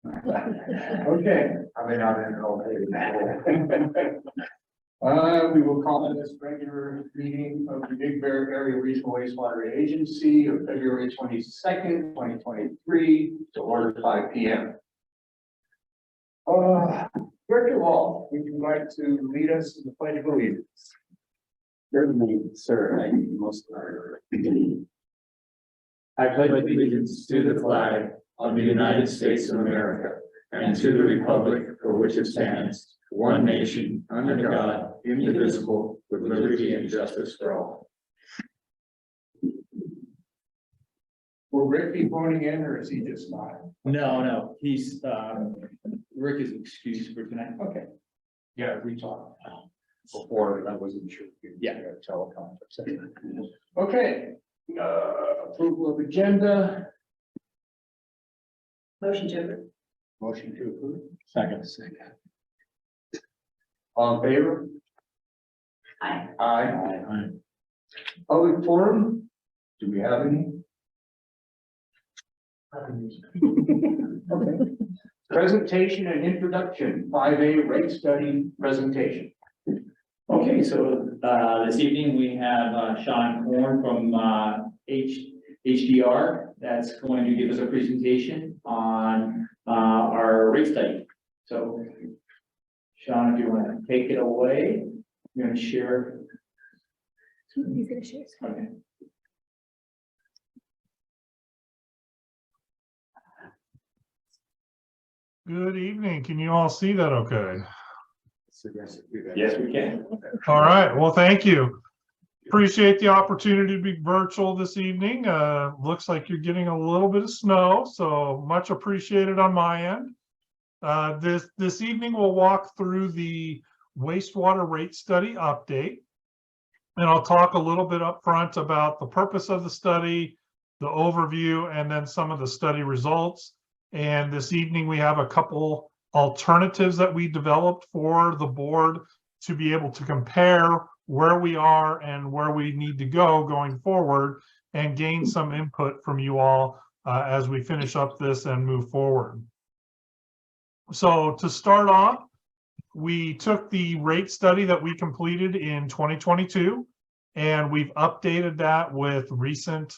Okay. Are they not in all day? We will call this regular meeting of the Big Bear Area Regional Wastewater Agency of February 22nd, 2023 to order 5 p.m. Director Wall, would you like to lead us in the Pledge of Allegiance? Certainly, sir. I most I pledge allegiance to the flag of the United States of America and to the republic for which it stands, one nation, under God, indivisible, with liberty and justice for all. Will Rick be phoning in or is he just not? No, he's, Rick is excused for tonight. Okay. Yeah, we talked before, and I wasn't sure. Yeah. Teleconference. Okay, approval of agenda. Motion to approve. Motion to approve. Second. All in favor? Aye. Aye. Public forum, do we have any? Okay. Presentation and introduction, 5A rate study presentation. Okay, so, this evening we have, Sean Korn from, HDR that's going to give us a presentation on, our rate study. So, Sean, if you want to take it away, you're going to share. He's gonna share. Okay. Good evening. Can you all see that okay? Yes, we can. All right. Well, thank you. Appreciate the opportunity to be virtual this evening. Looks like you're getting a little bit of snow, so much appreciated on my end. This evening we'll walk through the wastewater rate study update. And I'll talk a little bit up front about the purpose of the study, the overview, and then some of the study results. And this evening we have a couple alternatives that we developed for the board to be able to compare where we are and where we need to go going forward and gain some input from you all as we finish up this and move forward. So to start off, we took the rate study that we completed in 2022 and we've updated that with recent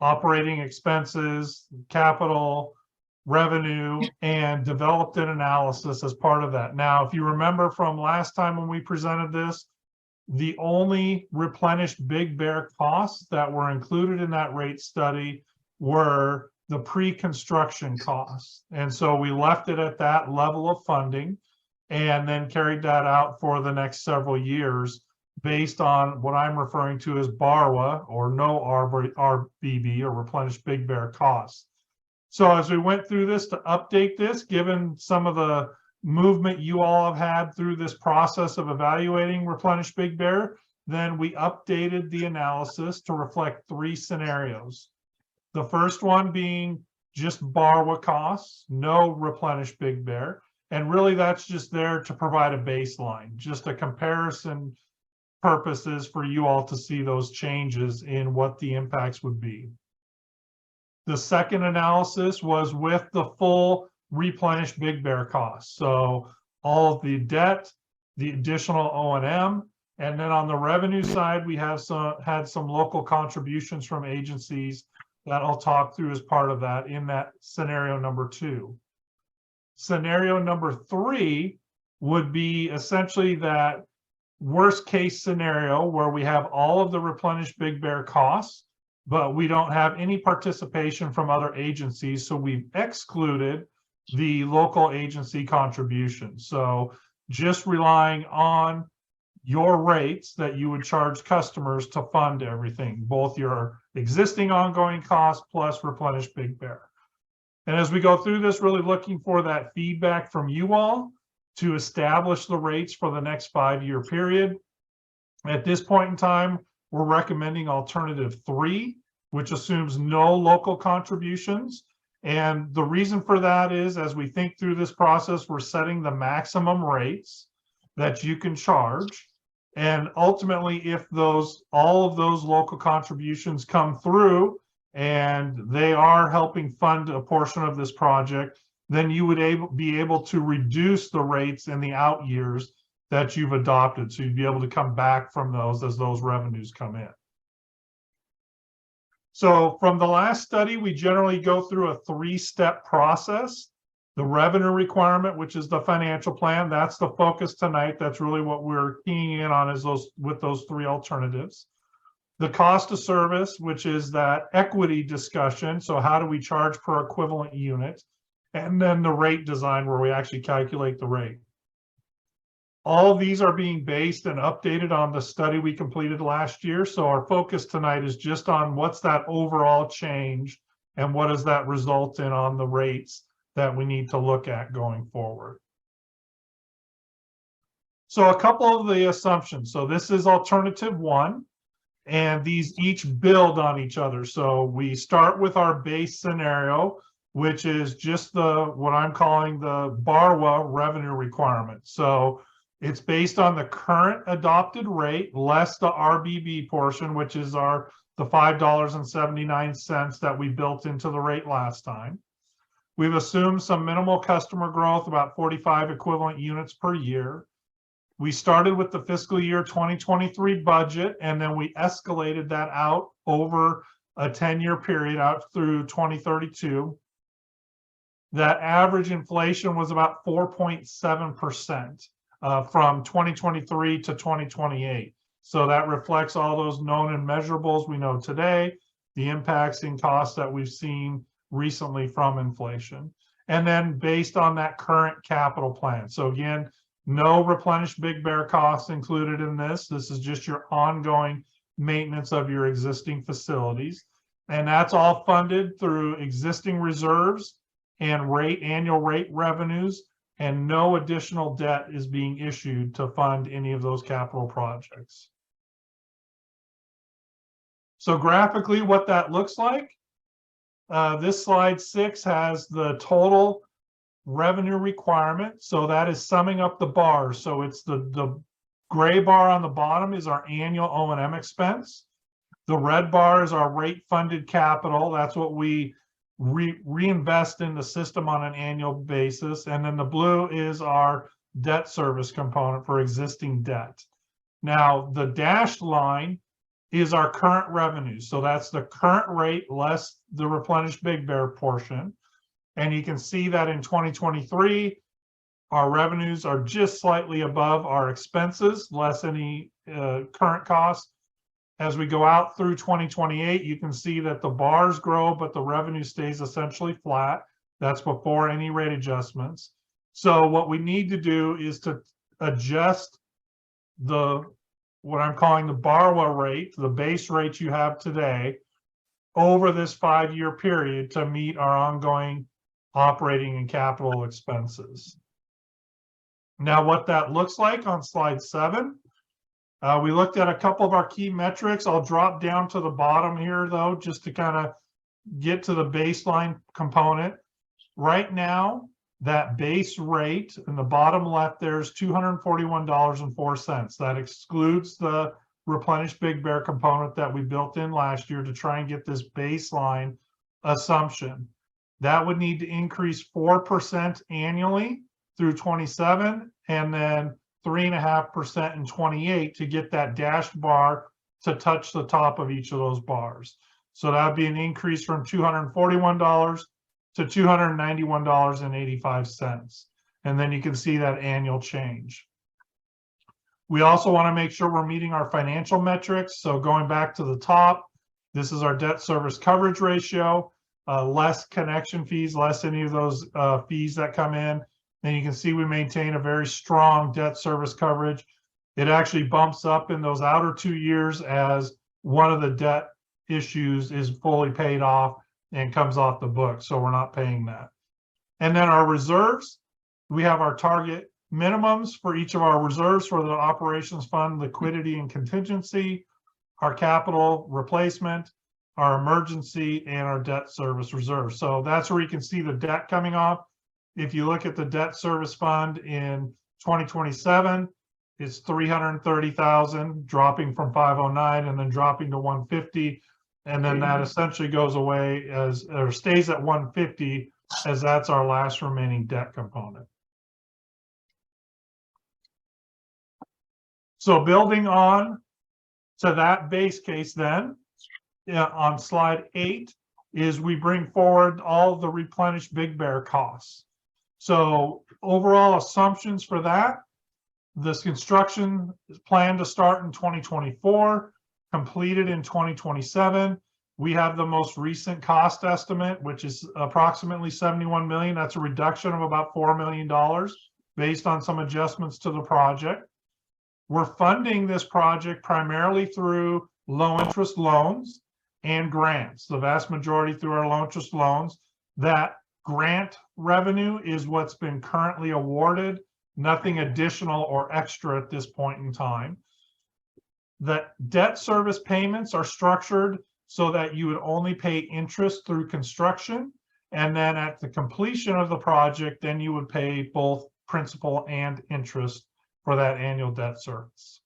operating expenses, capital, revenue, and developed an analysis as part of that. Now, if you remember from last time when we presented this, the only replenished Big Bear costs that were included in that rate study were the pre-construction costs. And so we left it at that level of funding and then carried that out for the next several years based on what I'm referring to as BARWA or no RBB or replenished Big Bear costs. So as we went through this to update this, given some of the movement you all have had through this process of evaluating replenished Big Bear, then we updated the analysis to reflect 3 scenarios. The first one being just BARWA costs, no replenished Big Bear. And really that's just there to provide a baseline, just a comparison purposes for you all to see those changes in what the impacts would be. The second analysis was with the full replenished Big Bear costs. So all of the debt, the additional O&M, and then on the revenue side, we have had some local contributions from agencies that I'll talk through as part of that in that scenario number 2. Scenario number 3 would be essentially that worst case scenario where we have all of the replenished Big Bear costs, but we don't have any participation from other agencies. So we've excluded the local agency contributions. So just relying on your rates that you would charge customers to fund everything, both your existing ongoing costs plus replenished Big Bear. And as we go through this, really looking for that feedback from you all to establish the rates for the next 5-year period. At this point in time, we're recommending alternative 3, which assumes no local contributions. And the reason for that is, as we think through this process, we're setting the maximum rates that you can charge. And ultimately, if all of those local contributions come through and they are helping fund a portion of this project, then you would be able to reduce the rates in the out years that you've adopted. So you'd be able to come back from those as those revenues come in. So from the last study, we generally go through a 3-step process. The revenue requirement, which is the financial plan, that's the focus tonight. That's really what we're keying in on, is those 3 alternatives. The cost of service, which is that equity discussion. So how do we charge per equivalent unit? And then the rate design, where we actually calculate the rate. All of these are being based and updated on the study we completed last year. So our focus tonight is just on what's that overall change and what does that result in on the rates that we need to look at going forward. So a couple of the assumptions. So this is alternative 1, and these each build on each other. So we start with our base scenario, which is just what I'm calling the BARWA revenue requirement. So it's based on the current adopted rate less the RBB portion, which is the $5.79 that we built into the rate last time. We've assumed some minimal customer growth, about 45 equivalent units per year. We started with the fiscal year 2023 budget, and then we escalated that out over a 10-year period out through 2032. That average inflation was about 4.7% from 2023 to 2028. So that reflects all those known and measurables we know today, the impacts in costs that we've seen recently from inflation, and then based on that current capital plan. So again, no replenished Big Bear costs included in this. This is just your ongoing maintenance of your existing facilities. And that's all funded through existing reserves and annual rate revenues, and no additional debt is being issued to fund any of those capital projects. So graphically, what that looks like, this slide 6 has the total revenue requirement. So that is summing up the bars. So it's the gray bar on the bottom is our annual O&M expense. The red bar is our rate funded capital. That's what we reinvest in the system on an annual basis. And then the blue is our debt service component for existing debt. Now, the dashed line is our current revenue. So that's the current rate less the replenished Big Bear portion. And you can see that in 2023, our revenues are just slightly above our expenses, less any current costs. As we go out through 2028, you can see that the bars grow, but the revenue stays essentially flat. That's before any rate adjustments. So what we need to do is to adjust what I'm calling the BARWA rate, the base rate you have today, over this 5-year period to meet our ongoing operating and capital expenses. Now, what that looks like on slide 7, we looked at a couple of our key metrics. I'll drop down to the bottom here, though, just to kind of get to the baseline component. Right now, that base rate in the bottom left, there's $241.04. That excludes the replenished Big Bear component that we built in last year to try and get this baseline assumption. That would need to increase 4% annually through 27, and then 3.5% in 28 to get that dashed bar to touch the top of each of those bars. So that would be an increase from $241 to $291.85. And then you can see that annual change. We also want to make sure we're meeting our financial metrics. So going back to the top, this is our debt service coverage ratio, less connection fees, less any of those fees that come in. And you can see we maintain a very strong debt service coverage. It actually bumps up in those outer 2 years as one of the debt issues is fully paid off and comes off the book. So we're not paying that. And then our reserves, we have our target minimums for each of our reserves for the operations fund, liquidity and contingency, our capital replacement, our emergency, and our debt service reserve. So that's where you can see the debt coming off. If you look at the debt service fund in 2027, it's 330,000, dropping from 509 and then dropping to 150. And then that essentially goes away or stays at 150 as that's our last remaining debt component. So building on to that base case then, on slide 8, is we bring forward all the replenished Big Bear costs. So overall assumptions for that, this construction is planned to start in 2024, completed in 2027. We have the most recent cost estimate, which is approximately 71 million. That's a reduction of about $4 million based on some adjustments to the project. We're funding this project primarily through low interest loans and grants, the vast majority through our low interest loans. That grant revenue is what's been currently awarded, nothing additional or extra at this point in time. The debt service payments are structured so that you would only pay interest through construction, and then at the completion of the project, then you would pay both principal and interest for that annual debt service.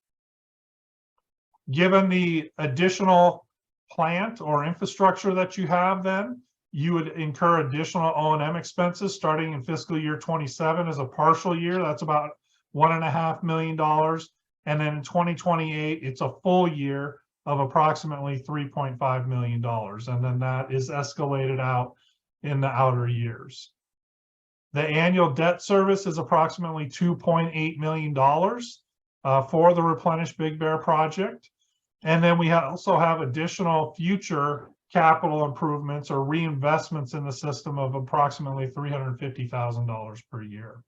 Given the additional plant or infrastructure that you have, then you would incur additional O&M expenses starting in fiscal year 27 as a partial year. That's about $1.5 million. And then in 2028, it's a full year of approximately $3.5 million. And then that is escalated out in the outer years. The annual debt service is approximately $2.8 million for the replenished Big Bear project. And then we also have additional future capital improvements or reinvestments in the system of approximately $350,000 per year.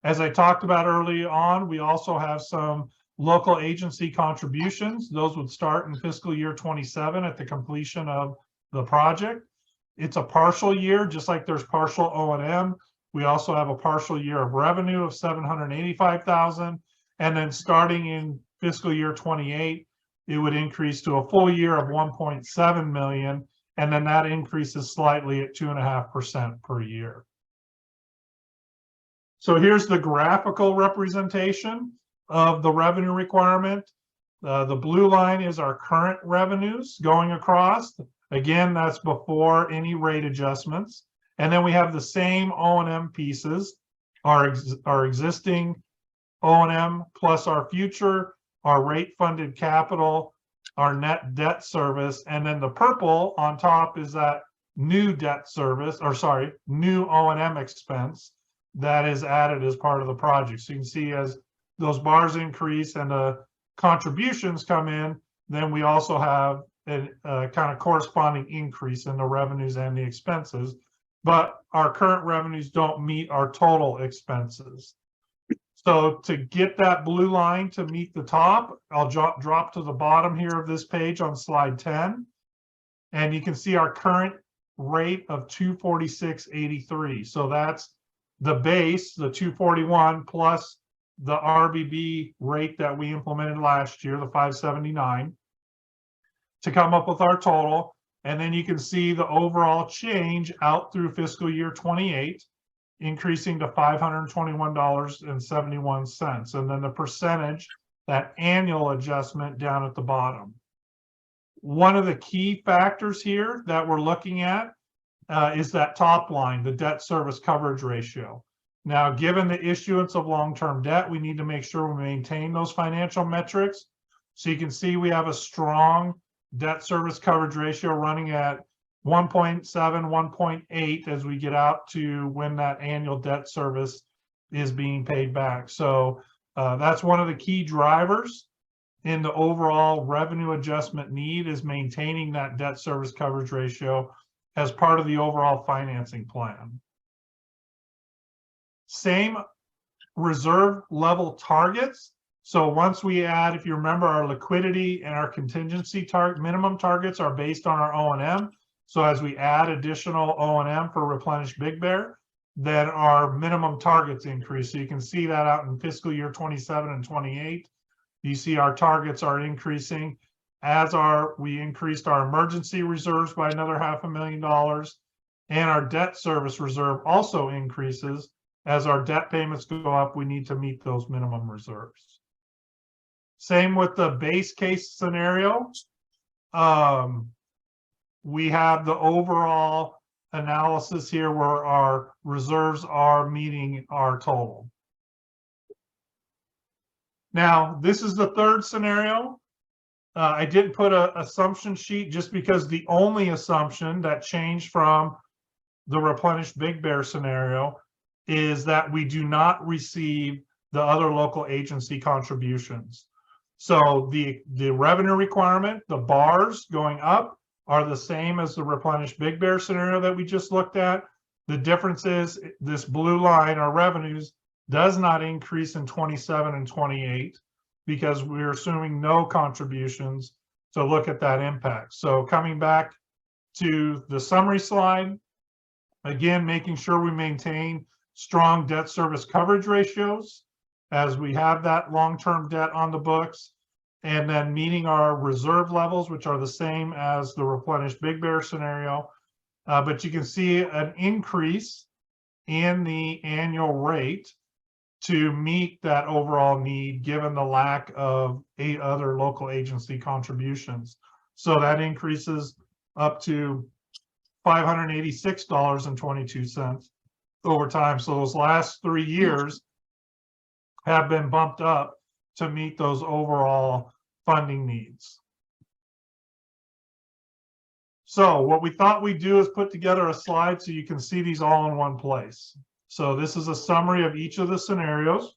As I talked about early on, we also have some local agency contributions. Those would start in fiscal year 27 at the completion of the project. It's a partial year, just like there's partial O&M. We also have a partial year of revenue of $785,000. And then starting in fiscal year 28, it would increase to a full year of 1.7 million. And then that increases slightly at 2.5% per year. So here's the graphical representation of the revenue requirement. The blue line is our current revenues going across. Again, that's before any rate adjustments. And then we have the same O&M pieces, our existing O&M plus our future, our rate funded capital, our net debt service, and then the purple on top is that new debt service, or sorry, new O&M expense that is added as part of the project. So you can see as those bars increase and the contributions come in, then we also have a kind of corresponding increase in the revenues and the expenses, but our current revenues don't meet our total expenses. So to get that blue line to meet the top, I'll drop to the bottom here of this page on slide 10. And you can see our current rate of 246.83. So that's the base, the 241 plus the RBB rate that we implemented last year, the 579, to come up with our total. And then you can see the overall change out through fiscal year 28, increasing to $521.71. And then the percentage, that annual adjustment down at the bottom. One of the key factors here that we're looking at is that top line, the debt service coverage ratio. Now, given the issuance of long-term debt, we need to make sure we maintain those financial metrics. So you can see we have a strong debt service coverage ratio running at 1.7, 1.8 as we get out to when that annual debt service is being paid back. So that's one of the key drivers in the overall revenue adjustment need, is maintaining that debt service coverage ratio as part of the overall financing plan. Same reserve level targets. So once we add, if you remember, our liquidity and our contingency minimum targets are based on our O&M. So as we add additional O&M for replenished Big Bear, then our minimum targets increase. So you can see that out in fiscal year 27 and 28. You see our targets are increasing, as we increased our emergency reserves by another $500,000, and our debt service reserve also increases. As our debt payments go up, we need to meet those minimum reserves. Same with the base case scenario. We have the overall analysis here where our reserves are meeting our total. Now, this is the third scenario. I didn't put an assumption sheet just because the only assumption that changed from the replenished Big Bear scenario is that we do not receive the other local agency contributions. So the revenue requirement, the bars going up, are the same as the replenished Big Bear scenario that we just looked at. The difference is this blue line, our revenues, does not increase in 27 and 28 because we're assuming no contributions to look at that impact. So coming back to the summary slide, again, making sure we maintain strong debt service coverage ratios as we have that long-term debt on the books, and then meeting our reserve levels, which are the same as the replenished Big Bear scenario. But you can see an increase in the annual rate to meet that overall need, given the lack of 8 other local agency contributions. So that increases up to $586.22 over time. So those last 3 years have been bumped up to meet those overall funding needs. So what we thought we'd do is put together a slide so you can see these all in one place. So this is a summary of each of the scenarios.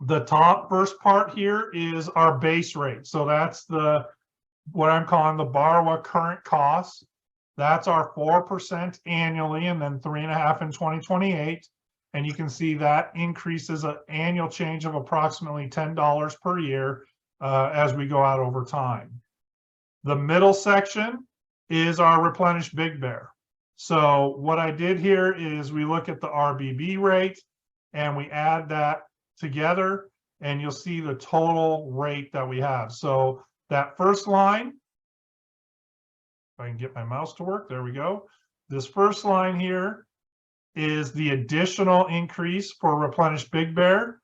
The top first part here is our base rate. So that's what I'm calling the borrower current costs. That's our 4% annually, and then 3.5% in 2028. And you can see that increases an annual change of approximately $10 per year as we go out over time. The middle section is our replenished Big Bear. So what I did here is we look at the RBB rate and we add that together, and you'll see the total rate that we have. So that first line, if I can get my mouse to work, there we go. This first line here is the additional increase for replenished Big Bear,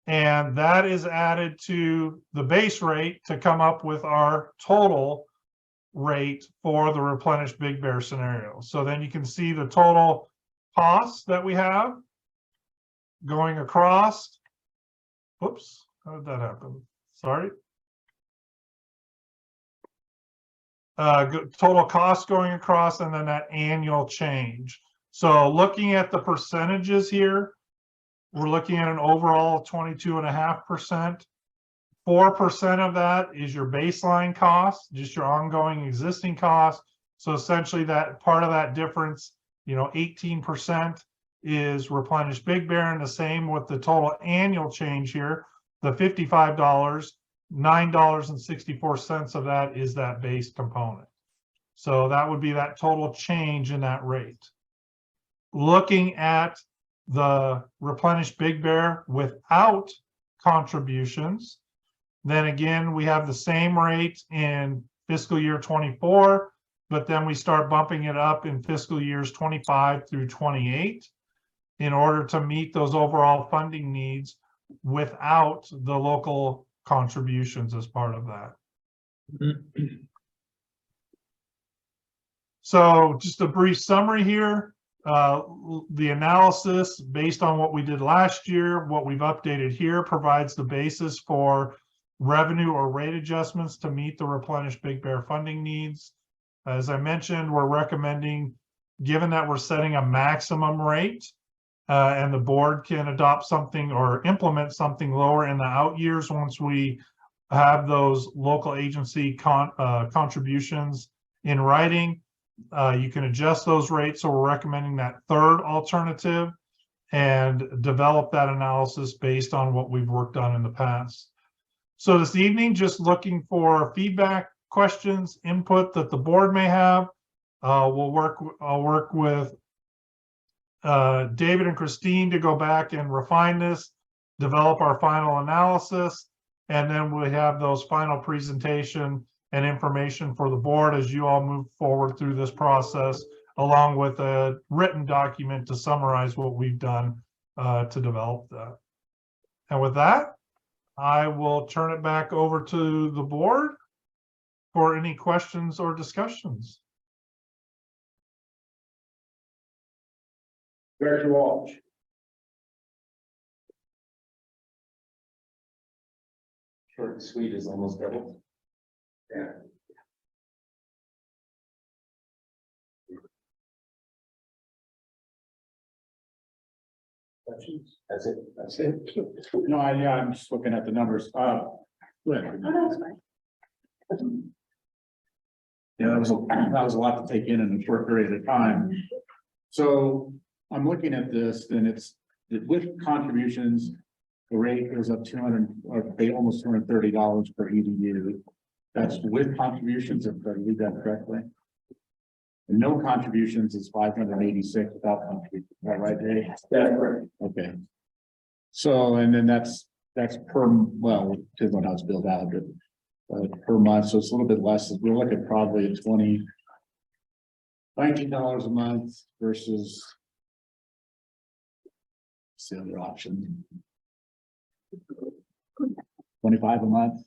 and that is added to the base rate to come up with our total rate for the replenished Big Bear scenario. So then you can see the total costs that we have going across. Whoops, how did that happen? Sorry. Total cost going across, and then that annual change. So looking at the percentages here, we're looking at an overall 22.5%. 4% of that is your baseline cost, just your ongoing existing cost. So essentially that part of that difference, 18% is replenished Big Bear, and the same with the total annual change here, the $55, $9.64 of that is that base component. So that would be that total change in that rate. Looking at the replenished Big Bear without contributions, then again, we have the same rate in fiscal year 24, but then we start bumping it up in fiscal years 25 through 28 in order to meet those overall funding needs without the local contributions as part of that. So just a brief summary here. The analysis based on what we did last year, what we've updated here, provides the basis for revenue or rate adjustments to meet the replenished Big Bear funding needs. As I mentioned, we're recommending, given that we're setting a maximum rate and the board can adopt something or implement something lower in the out years once we have those local agency contributions in writing, you can adjust those rates. So we're recommending that third alternative and develop that analysis based on what we've worked on in the past. So this evening, just looking for feedback, questions, input that the board may have. I'll work with David and Christine to go back and refine this, develop our final analysis, and then we have those final presentation and information for the board as you all move forward through this process, along with a written document to summarize what we've done to develop that. And with that, I will turn it back over to the board for any questions or discussions. Director Walsh. Short and sweet is almost double. Yeah. Questions? That's it. That's it. No, I'm just looking at the numbers. Oh, no, it's fine. Yeah, that was a lot to take in a short period of time. So I'm looking at this, and it's with contributions, the rate goes up 200, or pay almost $230 per EDU. That's with contributions, if I read that correctly. And no contributions is 586 without contributions. Is that right, Dave? That's correct. Okay. So, and then that's per, well, depends on how it's built out, but per month, so it's a little bit less. We're looking probably at $19 a month versus the other option. 25 a month.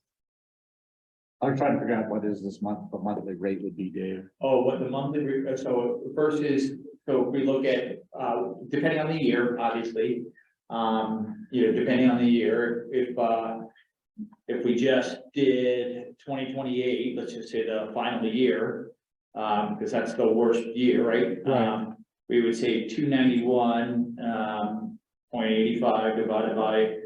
I'm trying to figure out what is this month, the monthly rate would be, Dave. Oh, what the monthly, so the first is, so if we look at, depending on the year, obviously. Depending on the year, if we just did 2028, let's just say the final year, because that's the worst year, right? Right. We would say 291.85 divided by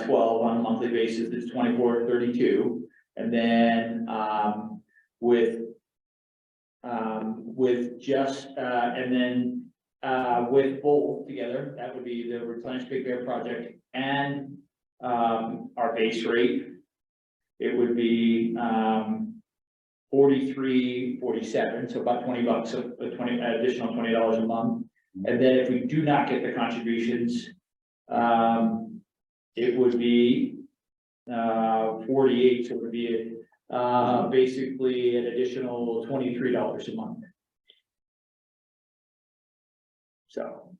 12 on a monthly basis is 2432. And then with just with both together, that would be the Replenish Big Bear project and our base rate. It would be 43.47, so about $20, so additional $20 a month. And then if we do not get the contributions, it would be 48, so it would be basically an additional $23 a month. So,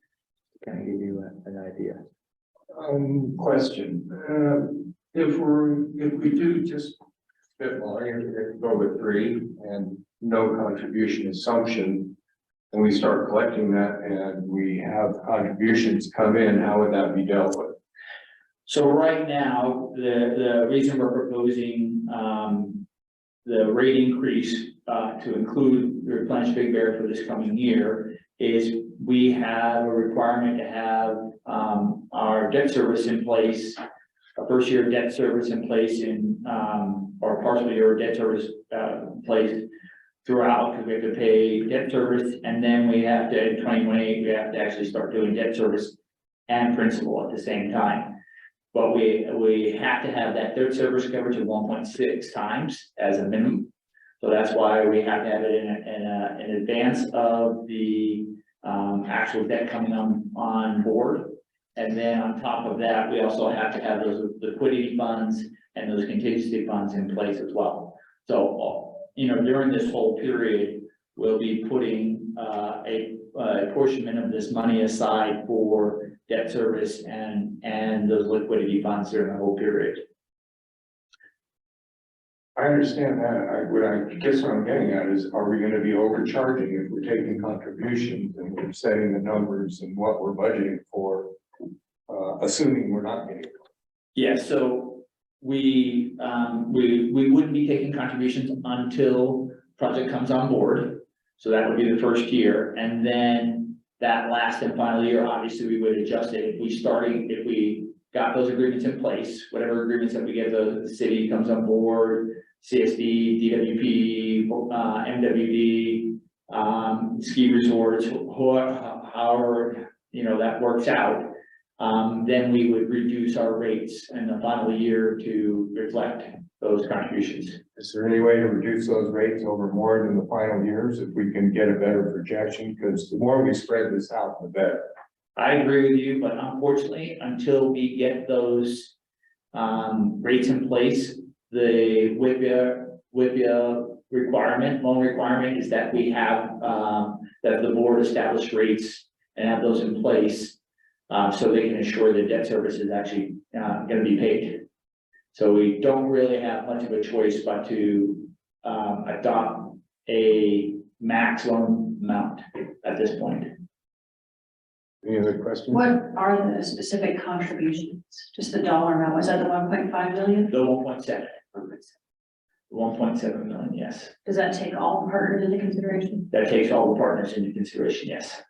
Can I give you an idea? Question, if we do just spitball, go with 3 and no contribution assumption, and we start collecting that and we have contributions come in, how would that be dealt with? so right now, the reason we're proposing the rate increase to include the Replenish Big Bear for this coming year is we have a requirement to have our debt service in place, a first year debt service in place or partial year debt service in place throughout, because we have to pay debt service, and then we have to, in 2028, we have to actually start doing debt service and principal at the same time. But we have to have that debt service coverage of 1.6 times as a minimum. So that's why we have to have it in advance of the actual debt coming on board. And then on top of that, we also have to have those liquidity funds and those contingency funds in place as well. So, during this whole period, we'll be putting a portion of this money aside for debt service and those liquidity funds during the whole period. I understand that. I guess what I'm getting at is, are we gonna be overcharging if we're taking contributions and we're setting the numbers and what we're budgeting for, assuming we're not getting? Yeah, so we wouldn't be taking contributions until project comes on board. So that would be the first year, and then that last and final year, obviously, we would adjust it if we got those agreements in place, whatever agreements that we get, the city comes on board, CSD, DWP, MWD, ski resorts, however, that works out. Then we would reduce our rates in the final year to reflect those contributions. Is there any way to reduce those rates over more than the final years if we can get a better projection? Because the more we spread this out, the better. I agree with you, but unfortunately, until we get those rates in place, the WIPIA requirement, loan requirement is that we have that the board establish rates and have those in place so they can ensure that debt service is actually going to be paid. So we don't really have much of a choice but to adopt a maximum amount at this point. Any other questions? What are the specific contributions? Just the dollar amount, was that the 1.5 million? The 1.7, 1.7 million, yes. Does that take all partners into consideration? That takes all the partners into consideration, yes.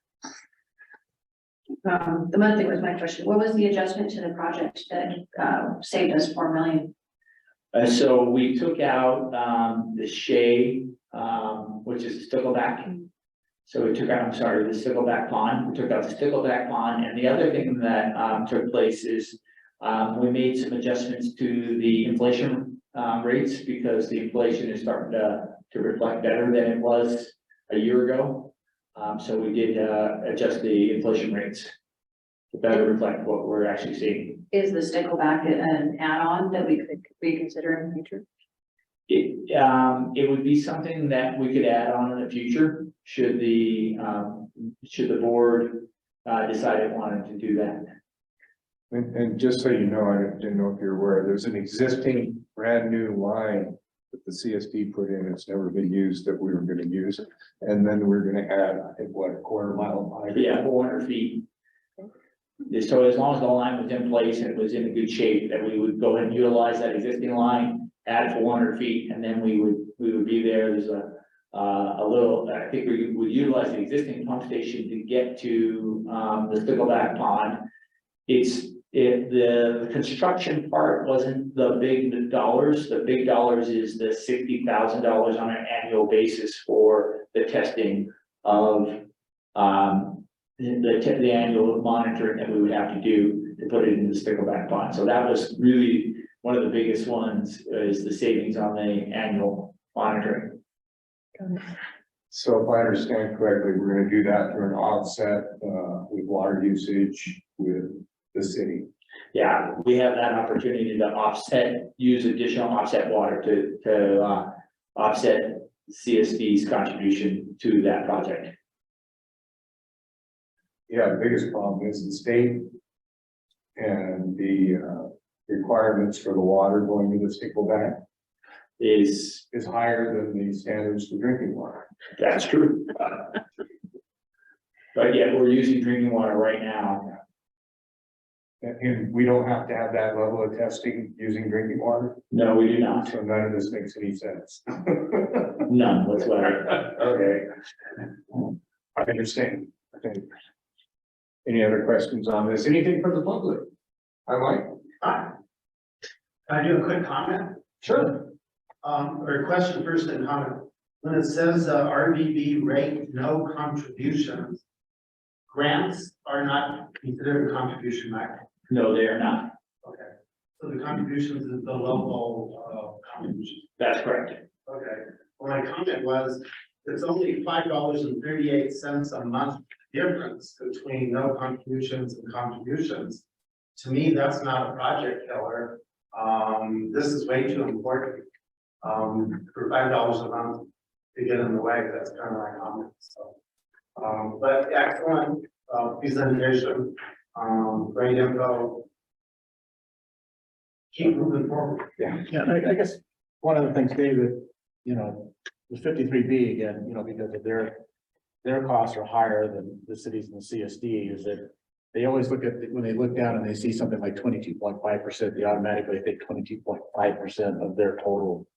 The monthly was my question. What was the adjustment to the project that saved us 4 million? So we took out, the shade, which is the stickleback. So we took out, I'm sorry, the stickleback pond. We took out the stickleback pond. And the other thing that, took place is, we made some adjustments to the inflation, rates because the inflation is starting to reflect better than it was a year ago. So we did, adjust the inflation rates to better reflect what we're actually seeing. Is the stickleback an add-on that we could reconsider in the future? It would be something that we could add on in the future, should the board, decide it wanted to do that. And just so you know, I didn't know if you're aware, there's an existing brand new line that the CSD put in. It's never been used that we were gonna use. And then we're gonna add, I think, what, a quarter mile line? Yeah, 400 feet. So as long as the line was in place and it was in a good shape, that we would go and utilize that existing line, add 400 feet, and then we would be there. There's a little, I think we would utilize the existing pump station to get to, the stickleback pond. The construction part wasn't the big dollars. The big dollars is the $60,000 on an annual basis for the testing of, the annual monitoring that we would have to do to put it in the stickleback pond. So that was really one of the biggest ones, is the savings on the annual monitoring. So if I understand correctly, we're gonna do that through an offset, with water usage with the city. Yeah, we have that opportunity to use additional offset water to offset CSD's contribution to that project. Yeah, the biggest problem is the state and the requirements for the water going to the stickleback Is, is higher than the standards for drinking water. that's true. But yeah, we're using drinking water right now. And we don't have to have that level of testing using drinking water, No, we do not. so none of this makes any sense. None whatsoever. Okay. I understand. Okay. Any other questions on this? Anything from the public? I might. Hi. Can I do a quick comment? Sure. Or question first and comment. When it says RBB rate, no contributions, grants are not considered a contribution, right? No, they are not. Okay. So the contributions is the local contribution. That's correct. Okay. Well, my comment was, it's only $5.38 a month difference between no contributions and contributions. To me, that's not a project killer. This is way too important. For $5 a month to get in the way, that's kind of my comment, so. But excellent, presentation, great info. Keep moving forward. Yeah, I guess one of the things, David, you know, the 53B again, you know, because of their costs are higher than the cities and the CSD, is that they always look at, when they look down and they see something like 22.5%, they automatically think 22.5% of their total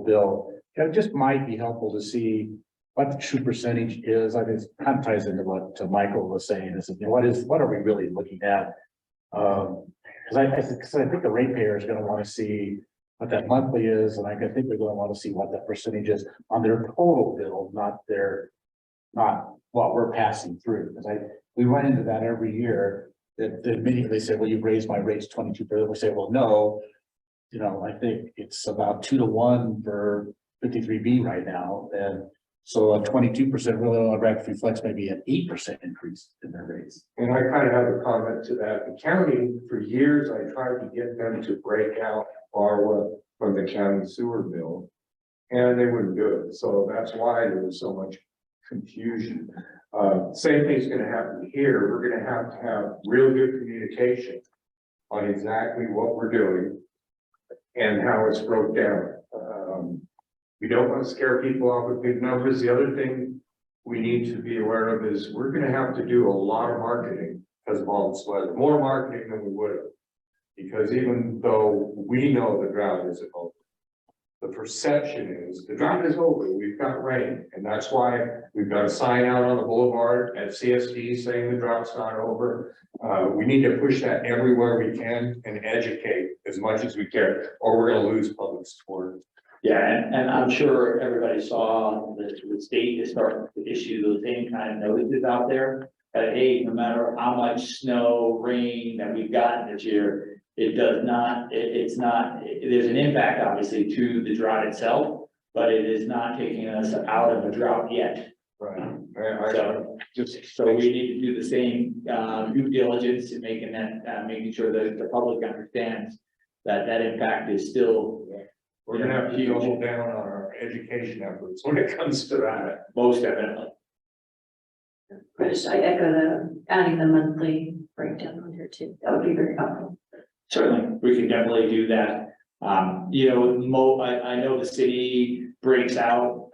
bill. And it just might be helpful to see what the true percentage is. I mean, it kind of ties into what Michael was saying, is, you know, what are we really looking at? Because I think the ratepayer is going to want to see what that monthly is, and I think they're going to want to see what that percentage is on their total bill, not what we're passing through. Because we run into that every year. That immediately say, well, you've raised my rates 22%. We say, well, no, you know, I think it's about 2 to 1 for 53B right now, and so a 22% really only reflects maybe an 8% increase in their rates. And I kind of have a comment to that. The county, for years, I tried to get them to break out borrow from the county sewer bill, and they wouldn't do it. So that's why there was so much confusion. Same thing's going to happen here. We're going to have real good communication on exactly what we're doing and how it's broke down. We don't want to scare people off with big numbers. The other thing we need to be aware of is we're gonna have to do a lot of marketing because of all this weather, more marketing than we would have. Because even though we know the drought isn't over, the perception is the drought is over, we've got rain. And that's why we've got a sign out on the boulevard at CSD saying the drought's not over. We need to push that everywhere we can and educate as much as we can, or we're gonna lose public support. Yeah, and I'm sure everybody saw the state is starting to issue those same kind of notices out there. That, hey, no matter how much snow, rain that we've gotten this year, it does not, it's not, there's an impact obviously to the drought itself, but it is not taking us out of a drought yet. Right. So, so we need to do the same, due diligence in making that, making sure that the public understands that that impact is still. We're gonna have to double down on our education efforts when it comes to that. Most definitely. I echo the adding the monthly breakdown on here too. That would be very helpful. Certainly, we can definitely do that. You know, I know the city breaks out,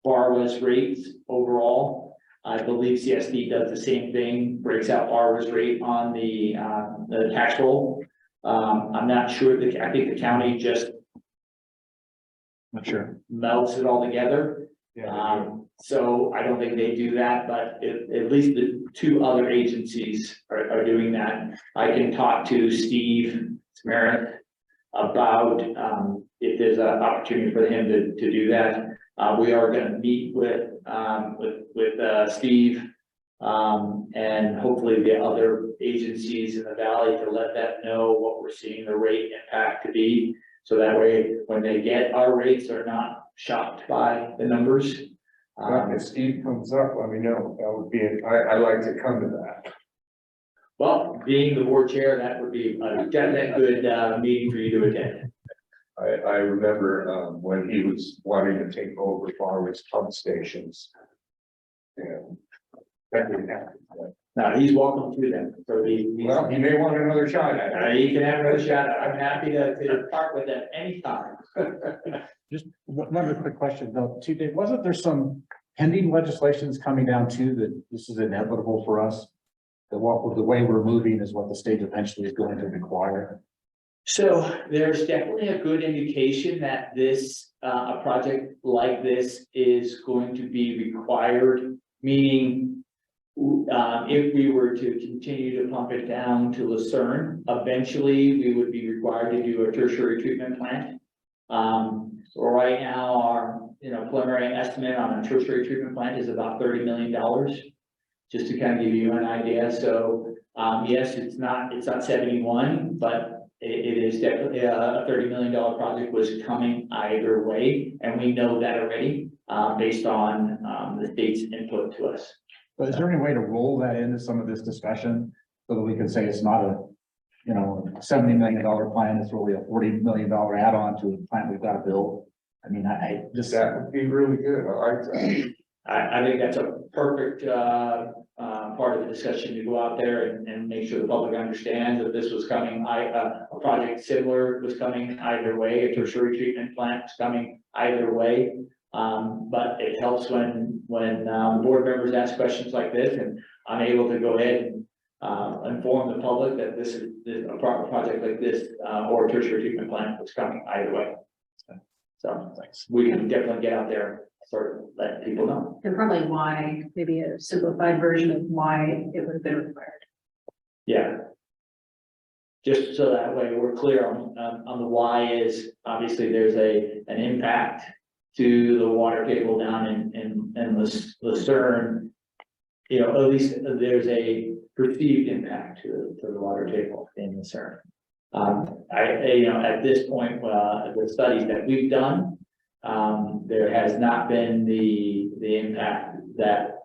borrowers rates overall. I believe CSD does the same thing, breaks out borrowers rate on the tax roll. I'm not sure, I think the county just Not sure. melts it all together. So I don't think they do that, but at least the two other agencies are doing that. I can talk to Steve Smerith about, if there's an opportunity for him to do that. We are gonna meet with Steve, and hopefully the other agencies in the valley to let them know what we're seeing the rate impact to be. So that way, when they get our rates, they're not shocked by the numbers. If Steve comes up, let me know. That would be, I'd like to come to that. Well, being the board chair, that would be a definite good meeting for you to attend. I remember, when he was wanting to take over Farmers pump stations. Yeah. That didn't happen. Now, he's welcome to them, so Well, he may want another shot at it. he can have another shot. I'm happy to part with them anytime. Just one other quick question though, too, Dave, wasn't there some pending legislations coming down too, that this is inevitable for us? That the way we're moving is what the state eventually is going to require. So there's definitely a good indication that this, a project like this is going to be required, meaning if we were to continue to pump it down to Lucerne, eventually we would be required to do a tertiary treatment plant. Right now, our preliminary estimate on a tertiary treatment plant is about $30 million. Just to kind of give you an idea. So yes, it's not 71, but it is definitely a $30 million project was coming either way, and we know that already based on the state's input to us. But is there any way to roll that into some of this discussion so that we can say it's not a, $70 million plan, it's really a $40 million add-on to a plant we've got to build? I mean, I just. That would be really good. I like that. I think that's a perfect part of the discussion to go out there and make sure the public understands that this was coming. A project similar was coming either way. A tertiary treatment plant was coming either way. But it helps when board members ask questions like this, and I'm able to go ahead and inform the public that this is a proper project like this or a tertiary treatment plant was coming either way. So we can definitely get out there. Sort of let people know. And probably why, maybe a simplified version of why it would have been required. Yeah. Just so that way we're clear on the why is obviously there's an impact to the water table down in Lucerne. At least there's a perceived impact to the water table in Lucerne. At this point, the studies that we've done, there has not been the impact that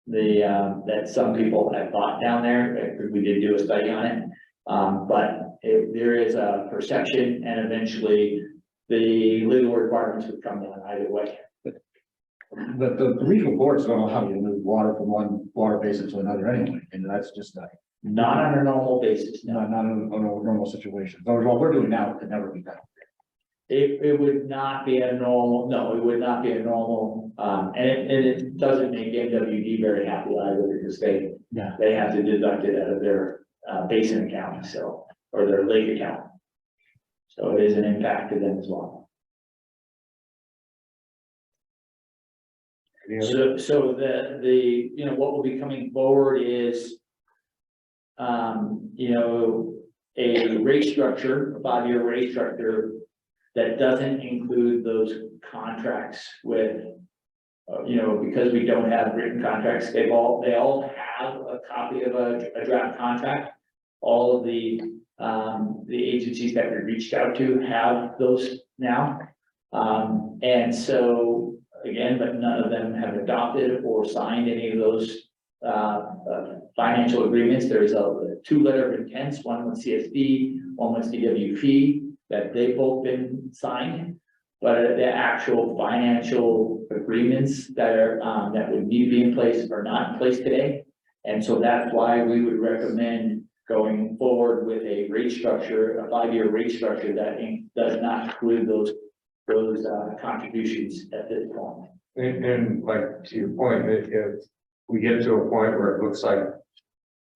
that some people have thought down there. We did do a study on it, but there is a perception, and eventually the legal requirements would come down either way. But the regional boards don't know how to move water from one water basin to another anyway, and that's just Not on a normal basis, no. not in a normal situation. Well, what we're doing now could never be done. It would not be a normal, no, it would not be a normal, and it doesn't make MWD very happy either, because Yeah. they have to deduct it out of their, basin account, so, or their lake account. So it is an impact to them as well. Any other- So the, you know, what will be coming forward is, you know, a rate structure, a 5-year rate structure that doesn't include those contracts with, you know, because we don't have written contracts, they all have a copy of a draft contract. All of the agencies that we reached out to have those now. And so, again, but none of them have adopted or signed any of those financial agreements. There's a 2 letter of intents, one with CSD, one with CWP, that they've both been signed. But the actual financial agreements that are, that would need to be in place are not in place today. And so that's why we would recommend going forward with a rate structure, a 5-year rate structure that does not include those contributions at this point. And like to your point, if we get to a point where it looks like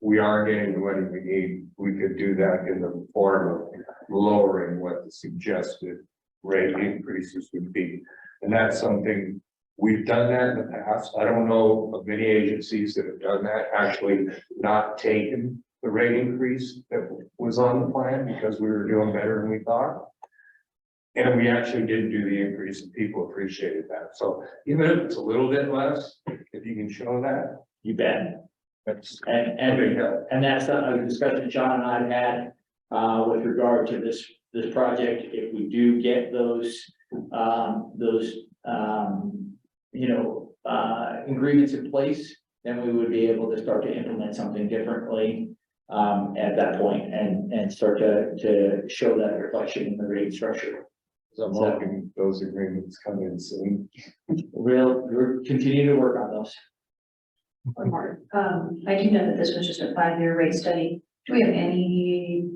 we are getting the money we need, we could do that in the form of lowering what the suggested rate increases would be. And that's something, we've done that in the past. I don't know of many agencies that have done that, actually not taken the rate increase that was on the plan because we were doing better than we thought. And we actually didn't do the increase and people appreciated that. So even if it's a little bit less, if you can show that, You bet. that's And, a big help. and that's a discussion John and I had, with regard to this project. If we do get those, you know, agreements in place, then we would be able to start to implement something differently, at that point and start to show that reflection in the rate structure. So I'm hoping those agreements come in soon. We're continuing to work on those. One more. I do know that this was just a 5-year rate study. Do we have any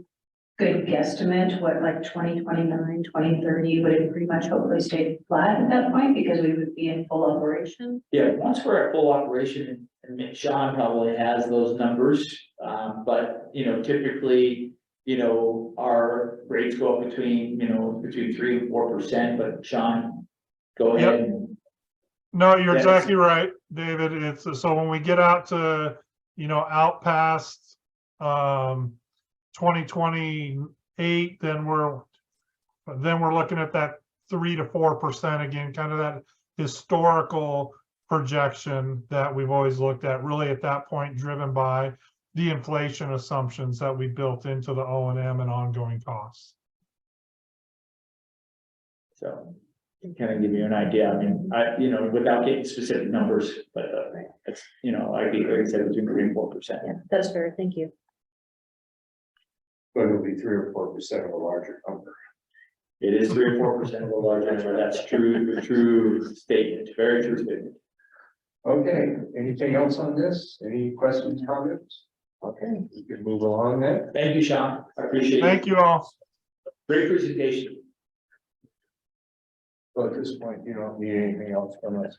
good guesstimate what, like 2029, 2030, would it pretty much hopefully stay flat at that point because we would be in full operation? Yeah, once we're at full operation, and Sean probably has those numbers, but, you know, typically, you know, our rates go up between 3% and 4%, but Sean, go Yep. ahead. And No, you're Yes. exactly right, David. It's so when we get out to, you know, out past 2028, then we're looking at that 3 to 4% again, kind of that historical projection that we've always looked at, really at that point driven by the inflation assumptions that we built into the O&M and ongoing costs. So, kind of give you an idea. I mean, you know, without getting specific numbers, but it's, you know, like I said, between 3 and 4%. Yeah, that's fair. Thank you. But it'll be 3 or 4% of a larger number. It is 3 or 4% of a large number. That's true statement, very true statement. Okay, anything else on this? Any questions, comments? Okay, we can move along then. Thank you, Sean. I appreciate it. Thank you all. Great presentation. So at this point, you don't need anything else from us.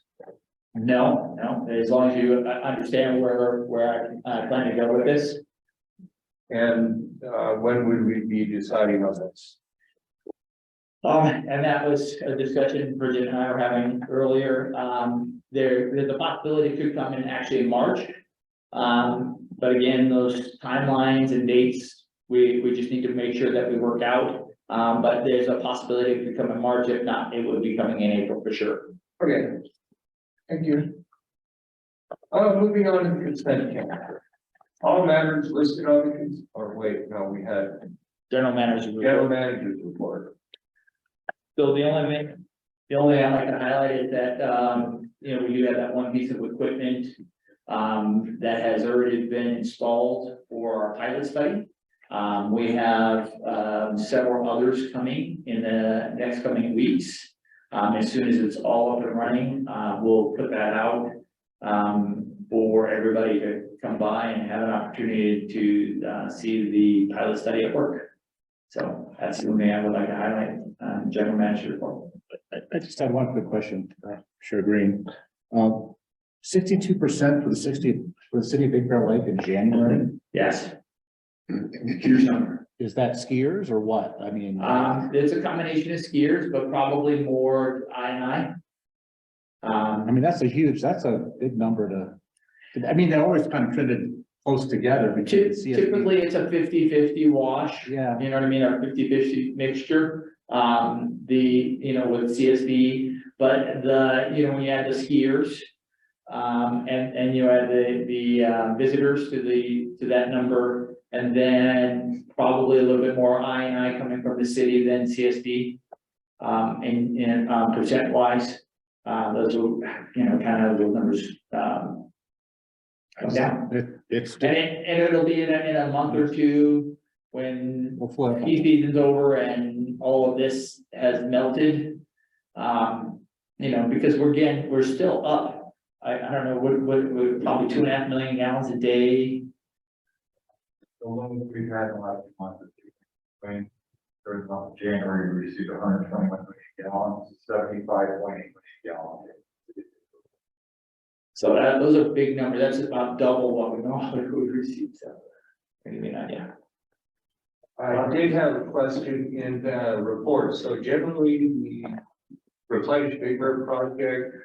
No, as long as you understand where I plan to go with this. And when would we be deciding on this? And that was a discussion Bridget and I were having earlier. There's a possibility it could come in actually in March. But again, those timelines and dates, we just need to make sure that we work out. But there's a possibility it could come in March. If not, it would be coming in April for sure. Okay. Thank you. Moving on to the consent calendar. All matters listed on the, or wait, no, we had General manager. general manager's report. So the only thing I'd like to highlight is that, you know, we do have that one piece of equipment that has already been installed for our pilot study. We have several others coming in the next coming weeks. As soon as it's all up and running, we'll put that out for everybody to come by and have an opportunity to see the pilot study at work. So that's the only thing I would like to highlight. general manager report. I just had one quick question, sure, Green. 62% for the city of Big Bear Lake in January, Yes. Huge number. is that skiers or what? I mean. There's a combination of skiers, but probably more I. I mean, that's a big number I mean, they always kind of trended close together. between CSB. Typically, it's a 50-50 wash. Yeah. You know what I mean, a 50-50 mixture, with CSB, but when you add the skiers. And you add the visitors to that number, and then probably a little bit more I coming from the city than CSB. In percent wise, those will, kind of those numbers, come down. And it'll be in a month or two when We'll flip. ski season's over and all of this has melted. Because we're still up. I don't know, what, probably 2.5 million gallons a day. The loans we've had in the last month, when during the month of January, we received 121 million gallons, 75.8 million gallons. So those are big numbers. That's about double what we normally would receive. So, give me an idea. I did have a question in the report. So generally, the Replenish Big Bear project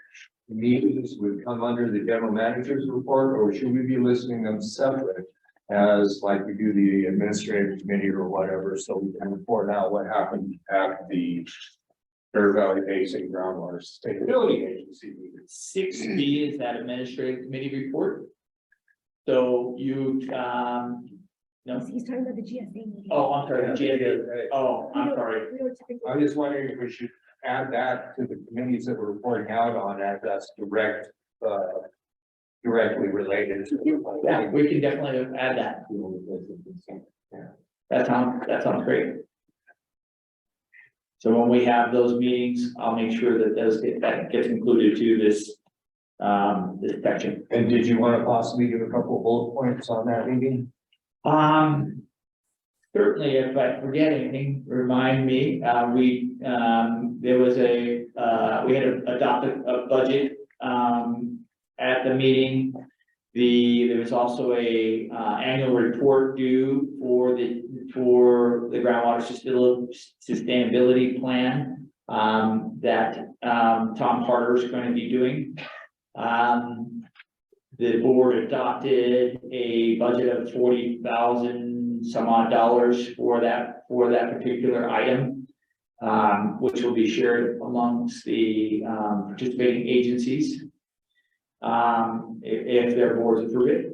meetings would come under the general manager's report, or should we be listing them separate as like we do the administrative committee or whatever, so we can report out what happened at the Bear Valley Basin Groundwater Sustainability Agency meeting? 6B is that administrative committee report. So you, no. He's talking about the GSA meeting. Oh, I'm sorry, GSA. Oh, I'm sorry. I'm just wondering if we should add that to the committees that we're reporting out on, as that's directly related to. Yeah, we can definitely add that. That sounds great. So when we have those meetings, I'll make sure that that gets included to this section. And did you want to possibly give a couple of bullet points on that meeting? Certainly, if I forget anything, remind me. We had adopted a budget at the meeting. There was also a annual report due for the groundwater sustainability plan that Tom Harder is going to be doing. The board adopted a budget of $40,000 some odd dollars for that particular item, which will be shared amongst the participating agencies if their boards approve it.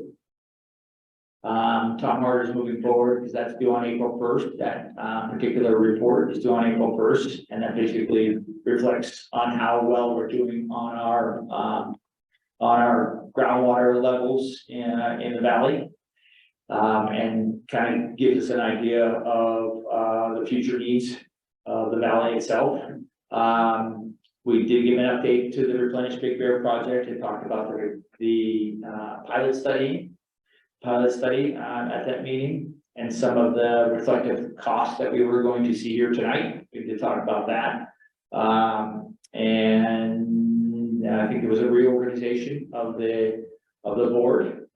Tom Harder is moving forward because that's due on April 1st. That particular report is due on April 1st, and that basically reflects on how well we're doing on our groundwater levels in the valley, and kind of gives us an idea of the future needs of the valley itself. We did give an update to the Replenish Big Bear project and talked about the pilot study at that meeting, and some of the reflective costs that we were going to see here tonight. We did talk about that. And I think there was a reorganization of the board.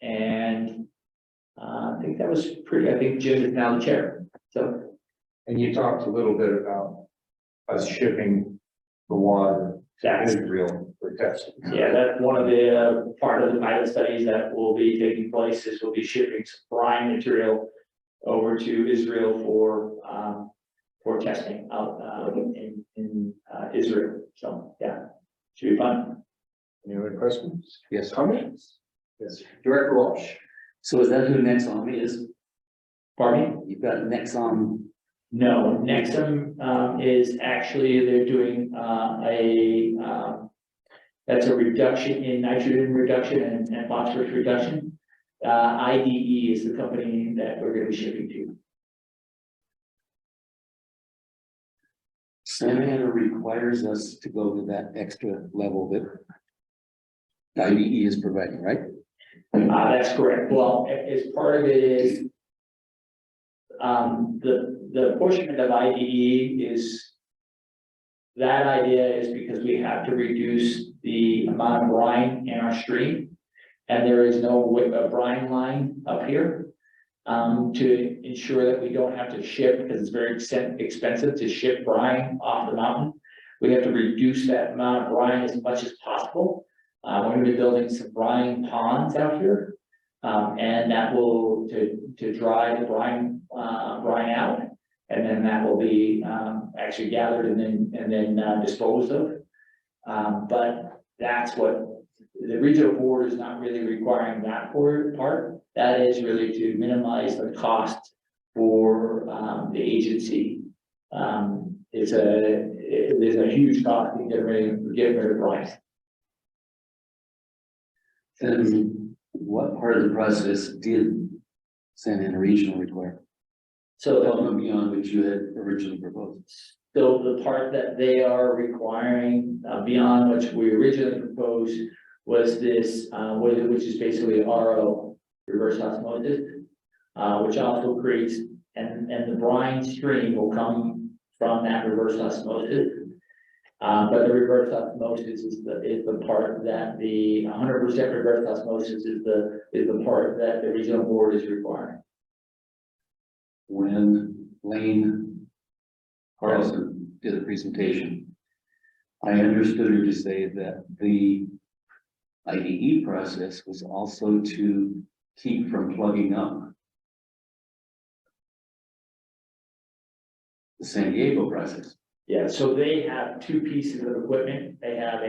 And I think that was pretty, I think Jim is now the chair. So. And you talked a little bit about us shipping the water to Israel for testing. Yeah, that's one of the part of the pilot studies that will be taking place, is we'll be shipping some brine material over to Israel for testing out in Israel. So yeah, should be fun. Any other questions? Yes. Comments? Yes. Director Walsh. So is that who Nexon is? Pardon me? You've got Nexon. No, Nexum is actually, they're doing that's a reduction in nitrogen reduction and phosphorus reduction. IDE is the company that we're going to be shipping to. Santa requires us to go to that extra level that IDE is providing, right? That's correct. Well, as part of it is, the portion of IDE is, that idea is because we have to reduce the amount of brine in our stream. And there is no brine line up here. To ensure that we don't have to ship, because it's very expensive to ship brine off the mountain. We have to reduce that amount of brine as much as possible. We're gonna be building some brine ponds out here. And that will, to dry the brine out. And then that will be, actually gathered and then disposed of. But that's what, the regional board is not really requiring that part. That is really to minimize the cost for, the agency. There's a huge cost to get rid of brine. Then what part of the process did Santa Ana Regional require? So Above and beyond what you had originally proposed? So the part that they are requiring, beyond what we originally proposed, was this, which is basically RO, reverse osmosis, which also creates, and the brine stream will come from that reverse osmosis. But the reverse osmosis is the part that the 100% reverse osmosis is the part that the regional board is requiring. When Lane Carlson did the presentation, I understood her to say that the IDE process was also to keep from plugging up the San Diego process. Yeah, so they have two pieces of equipment. They have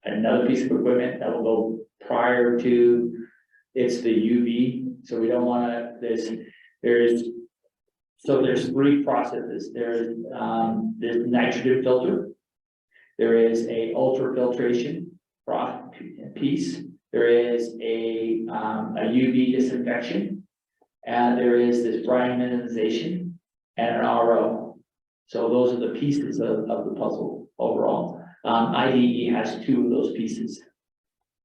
another piece of equipment that will go prior to, it's the UV. So we don't want to, there's three processes. There's nitrogen filter. There is a ultrafiltration piece. There is a UV disinfection, and there is this brine minimization and an RO. So those are the pieces of the puzzle overall. IDE has two of those pieces.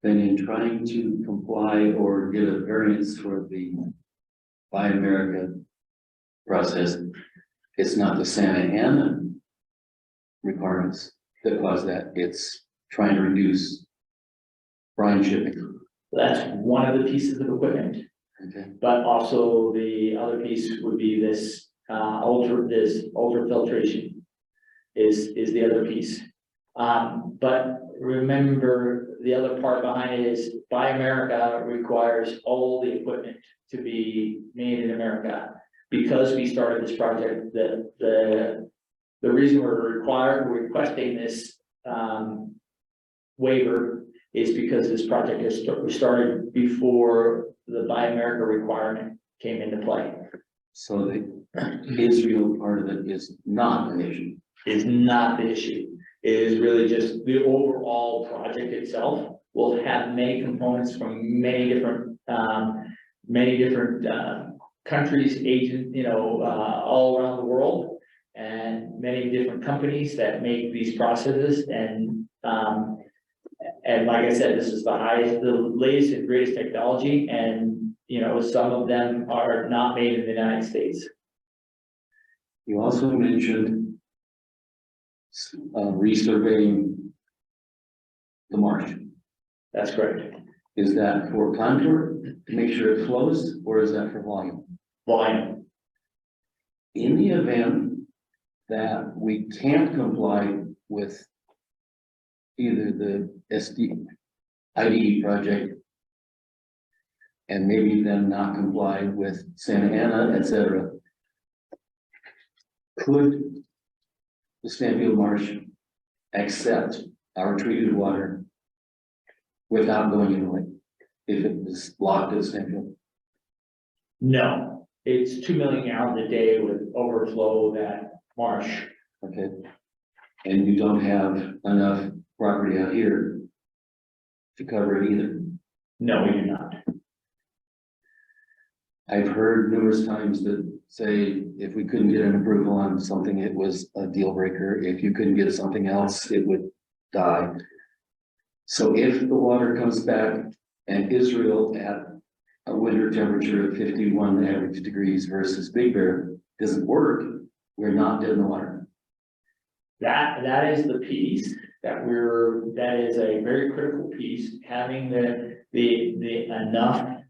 Then in trying to comply or get a variance for the Buy America process, it's not the Santa Ana requirements that cause that, it's trying to reduce brine shipping. That's one of the pieces of equipment, Okay, but also the other piece would be this ultrafiltration is the other piece. But remember, the other part behind it is Buy America requires all the equipment to be made in America. Because we started this project, the reason we're requesting this waiver is because this project was started before the Buy America requirement came into play. so the Israel part of it is not an issue. Is not the issue. It is really just the overall project itself will have many components from many different countries, agents, all around the world, and many different companies that make these processes. And like I said, this is the latest and greatest technology, and some of them are not made in the United States. You also mentioned resurveying the marsh. That's correct. Is that for contour to make sure it flows, or is that for volume? Volume. In the event that we can't comply with either the IDE project and maybe then not comply with Santa Ana, etc., could the Stanfield Marsh accept our treated water without going into lake if it was blocked at Stanfield? No, it's 2 million gallons a day with overflow that marsh. Okay. And you don't have enough property out here to cover it either. No, we do not. I've heard numerous times that say if we couldn't get an approval on something, it was a deal breaker. If you couldn't get something else, it would die. So if the water comes back and Israel at a winter temperature of 51 average degrees versus Big Bear doesn't work, we're not dead in the water. That is the piece that is a very critical piece, having the enough,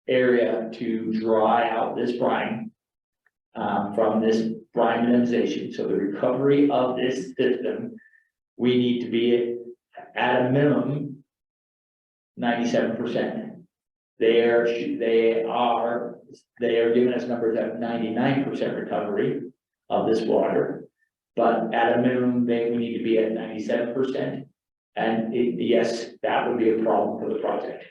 area to dry out this brine, from this brine mineralization. So the recovery of this system, we need to be at a minimum 97%. They are giving us numbers at 99% recovery of this water. But at a minimum, we need to be at 97%. And yes, that would be a problem for the project.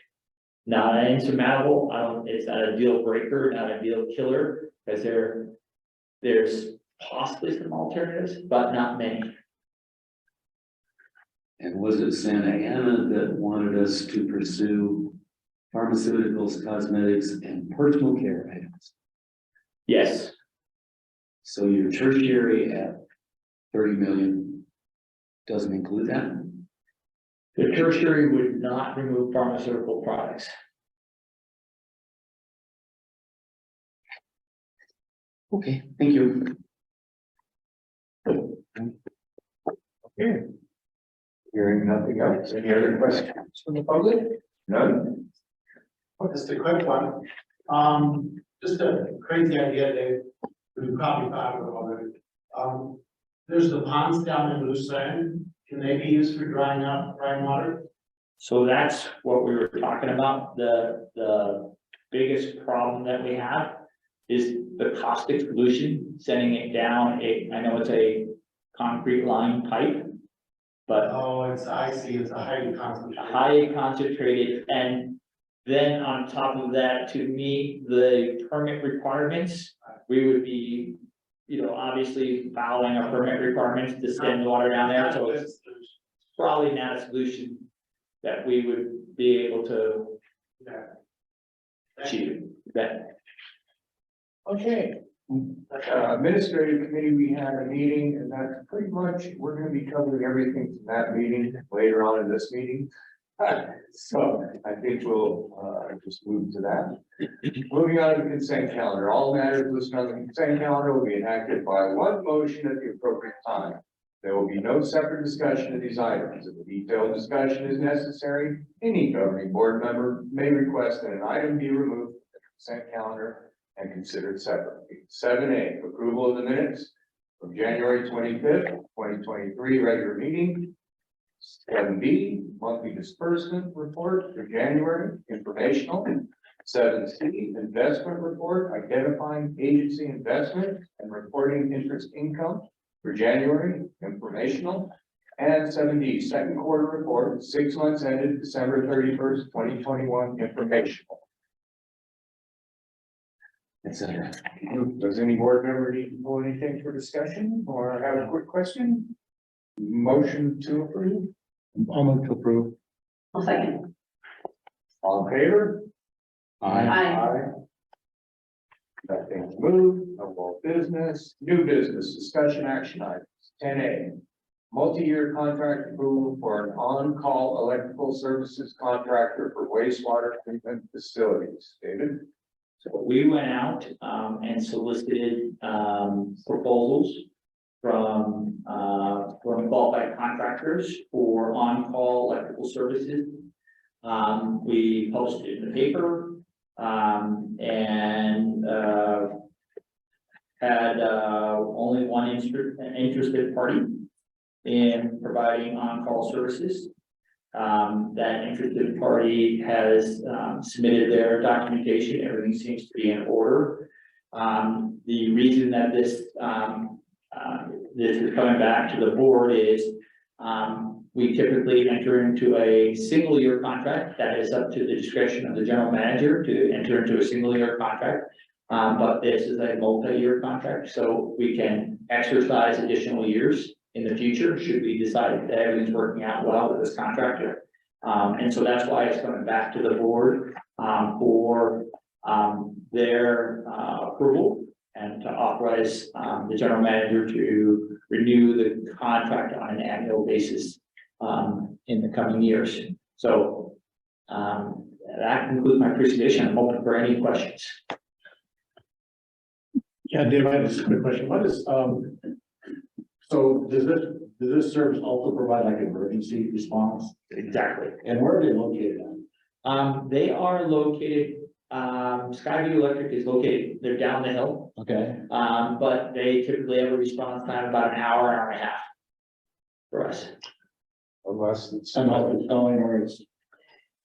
Not insurmountable, it's not a deal breaker, not a deal killer, because there's possibly some alternatives, but not many. And was it Santa Ana that wanted us to pursue pharmaceuticals, cosmetics, and personal care items? Yes, So your tertiary at 30 million doesn't include that? the tertiary would not remove pharmaceutical products. Okay, thank you. Okay. Hearing nothing else, any other questions from the public? None? Just a quick one. Just a crazy idea, Dave. We probably thought of it already. There's the ponds down in Lucerne. Can they be used for drying out brine water? So that's what we were talking about. The biggest problem that we have is the caustic solution, sending it down I know it's a concrete line pipe, but Oh, I see, it's a highly concentrated. highly concentrated, and then on top of that, to meet the permit requirements, we would be, obviously following our permit requirements to send water down there, so it's probably not a solution that we would be able to achieve. That, Okay. Administrative committee, we had a meeting, and that's pretty much, we're gonna be covering everything from that meeting later on in this meeting. So I think we'll just move to that. Moving on to the consent calendar, all matters listed on the consent calendar will be enacted by one motion at the appropriate time. There will be no separate discussion of these items. If a detailed discussion is necessary, any governing board member may request that an item be removed from the consent calendar and considered separately. 7A, approval of the minutes from January 25th, 2023, regular meeting. 7B, monthly disbursement report for January, informational. 7C, investment report, identifying agency investment and reporting interest income for January, informational. And 7D, second quarter report, 6 months ended December 31st, 2021, informational. Etc. Does any board member need to pull anything for discussion or have a quick question? Motion to approve? I'll move to approve. I'll second. All in favor? Aye. Nothing moved, no more business, new business, discussion action items. 10A, multi-year contract approval for an on-call electrical services contractor for wastewater treatment facilities. David? so we went out, and solicited, proposals from qualified contractors for on-call electrical services. We posted it in the paper, and had only one interested party in providing on-call services. That interested party has submitted their documentation. Everything seems to be in order. The reason that this is coming back to the board is we typically enter into a single year contract that is up to the discretion of the general manager to enter into a single year contract. But this is a multi-year contract, so we can exercise additional years in the future should we decide that everything's working out well with this contractor. And so that's why it's coming back to the board for their approval and to authorize the general manager to renew the contract on an annual basis in the coming years. So that concludes my presentation. I'm open for any questions. Yeah, Dave, I have a quick question. What is, so does this service also provide like emergency response? Exactly. And where are they located at? They are located, Skyview Electric is located, they're down the hill. Okay. But they typically have a response time about an hour and a half for us. Unless it's. And it's snowing or it's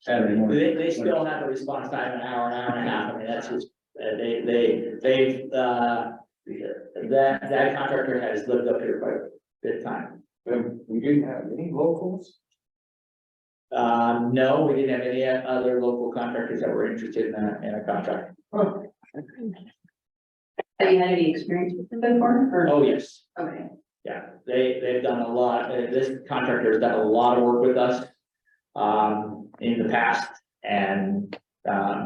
Saturday morning. They still have a response time, an hour and a half. I mean, that's just, they've, that contractor has lived up here quite a bit of time. We didn't have any locals? No, we didn't have any other local contractors that were interested in a contract. Have you had any experience with them before? Or, Oh, yes. okay, Yeah, they've done a lot, this contractor has done a lot of work with us, in the past and,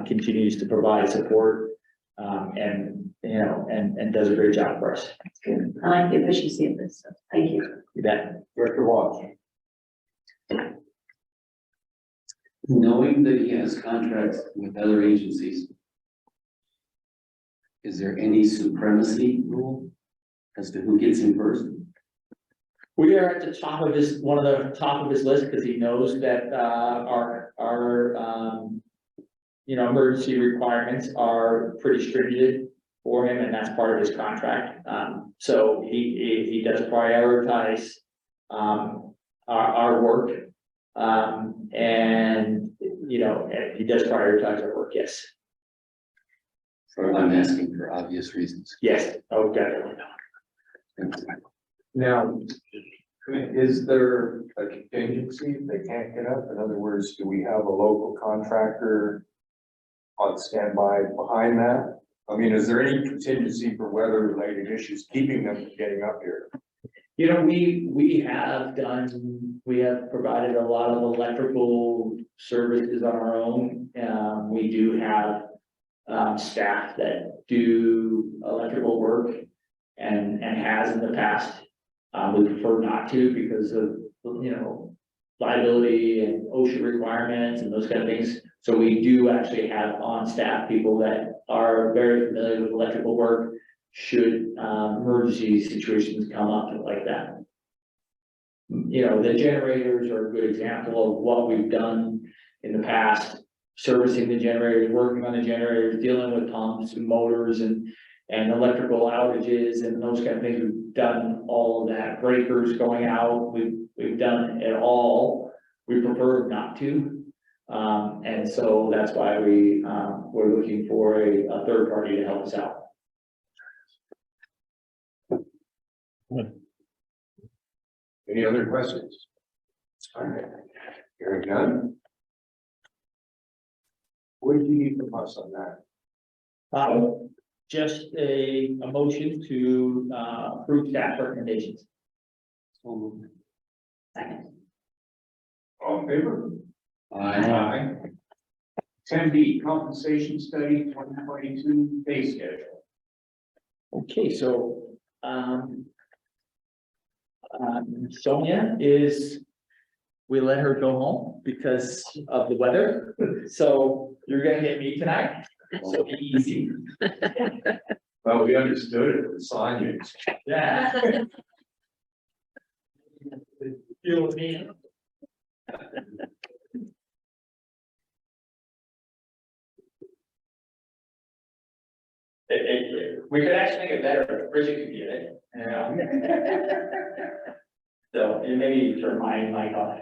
continues to provide support, and, you know, and does a great job for us. that's good. I like the efficiency of this, so thank you. You bet. Director Watch. Knowing that he has contracts with other agencies, is there any supremacy rule as to who gets him first? We are at the top of his, one of the top of his list, because he knows that, our, you know, emergency requirements are pretty stringent for him, and that's part of his contract. So he does prioritize, our work. And, you know, he does prioritize our work, yes. I'm asking for obvious reasons. Yes, oh, definitely. Now, is there a contingency if they can't get up? In other words, do we have a local contractor on standby behind that? I mean, is there any contingency for weather-related issues keeping them from getting up here? You know, we have provided a lot of electrical services on our own. We do have, staff that do electrical work and has in the past. We prefer not to because of, you know, liability and OSHA requirements and those kind of things. So we do actually have on staff people that are very familiar with electrical work should emergency situations come up like that. You know, the generators are a good example of what we've done in the past, servicing the generators, working on the generators, dealing with pumps and motors and electrical outages and those kind of things. We've done all of that, breakers going out, we've done it all. We prefer not to. And so that's why we're looking for a third party to help us out. Any other questions? All right, hearing none. What do you need from us on that? Just a motion to approve staff recommendations. Second. All in favor? I 10B, compensation study 2022 pay schedule. Okay, so, Sonia we let her go home because of the weather. So you're gonna get me tonight. So be easy. Well, we understood it, the sign. Yeah. Deal with me. We could actually make it better if Bridget could get it. So maybe turn my mic off.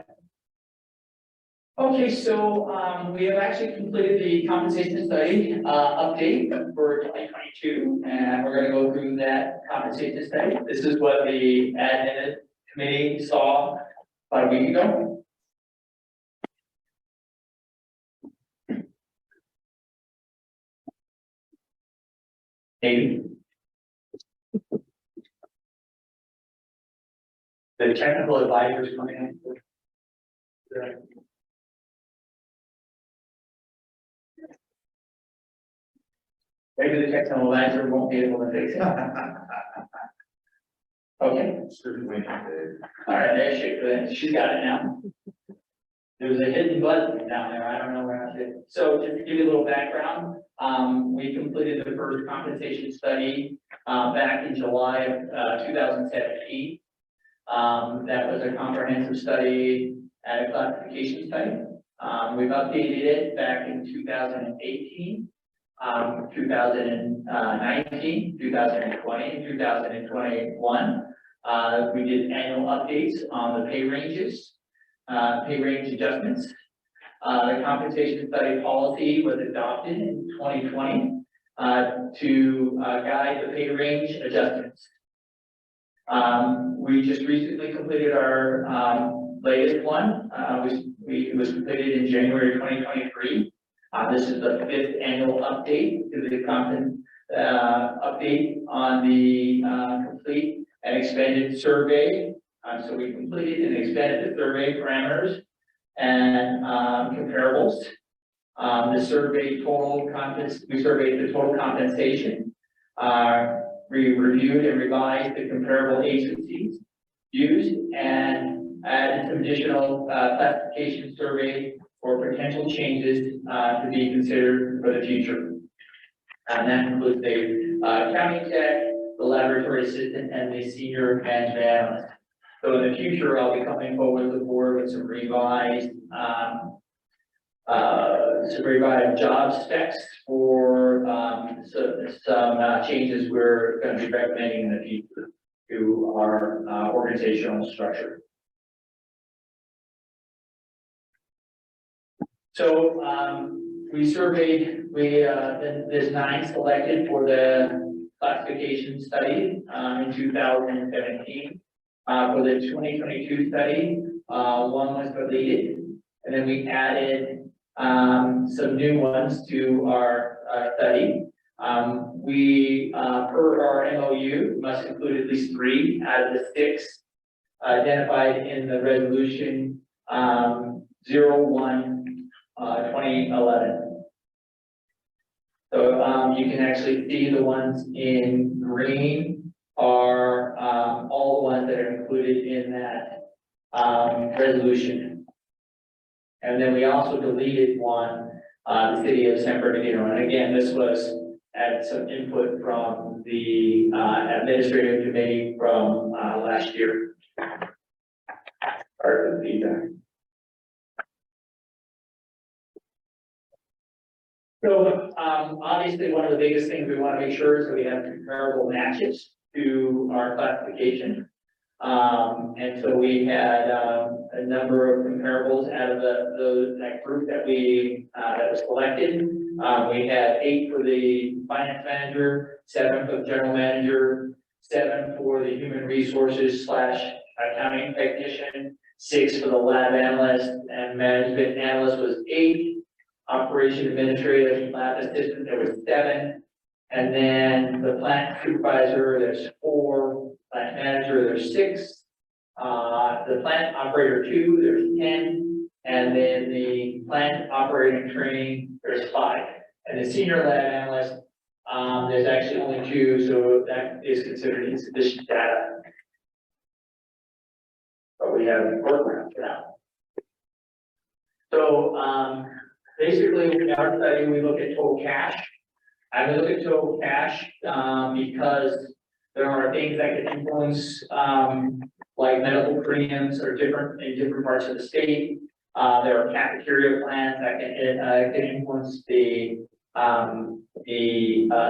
Okay, so we have actually completed the compensation study update for 2022, and we're going to go through that compensation study. This is what the admin committee saw about a week ago. Maybe. The technical advisors coming in. Maybe the technical advisor won't be able to fix it. Okay. All right, there she's got it now. There's a hidden button down there, I don't know where I did. So just to give you a little background, we completed the first compensation study, back in July of, 2017. That was a comprehensive study at a classification study. We've updated it back in 2018, 2019, 2020, and 2021. We did annual updates on the pay ranges, pay range adjustments. The compensation study policy was adopted in 2020 to guide the pay range adjustments. We just recently completed our latest one. It was completed in January 2023. This is the 5th annual update to the update on the complete and expanded survey. So we completed and expanded the survey parameters and comparables. The survey we surveyed the total compensation. We reviewed and revised the comparable agencies used and added some additional classification survey for potential changes to be considered for the future. And that includes the county tech, the laboratory assistant, and the senior management analyst. So in the future, I'll be coming forward to the board with some revised job specs for some changes we're going to be recommending in the future to our organizational structure. So we surveyed, there's 9 selected for the classification study in 2017. For the 2022 study, 1 was deleted, and then we added some new ones to our study. We, per our MOU, must include at least 3 out of the 6 identified in the resolution 01/2011. So you can actually see the ones in green are all the ones that are included in that resolution. And then we also deleted one, the city of San Bernardino. And again, this was at some input from the administrative committee from last year. Or the feedback. So obviously, one of the biggest things we want to make sure is that we have comparable matches to our classification. And so we had a number of comparables out of that group that that was selected. We had 8 for the finance manager, 7 for the general manager, 7 for the human resources / accounting technician, 6 for the lab analyst, and management analyst was 8. Operation administrative lab assistant, there was 7. And then the plant supervisor, there's 4. Plant manager, there's 6. The plant operator 2, there's 10. And then the plant operating training, there's 5. And the senior lab analyst, there's actually only 2, so that is considered insufficient data. But we have a program for that. So basically, in our study, we look at total cash. And we look at total cash because there are things that can influence, like medical premiums are different in different parts of the state. There are cafeteria plans that can influence the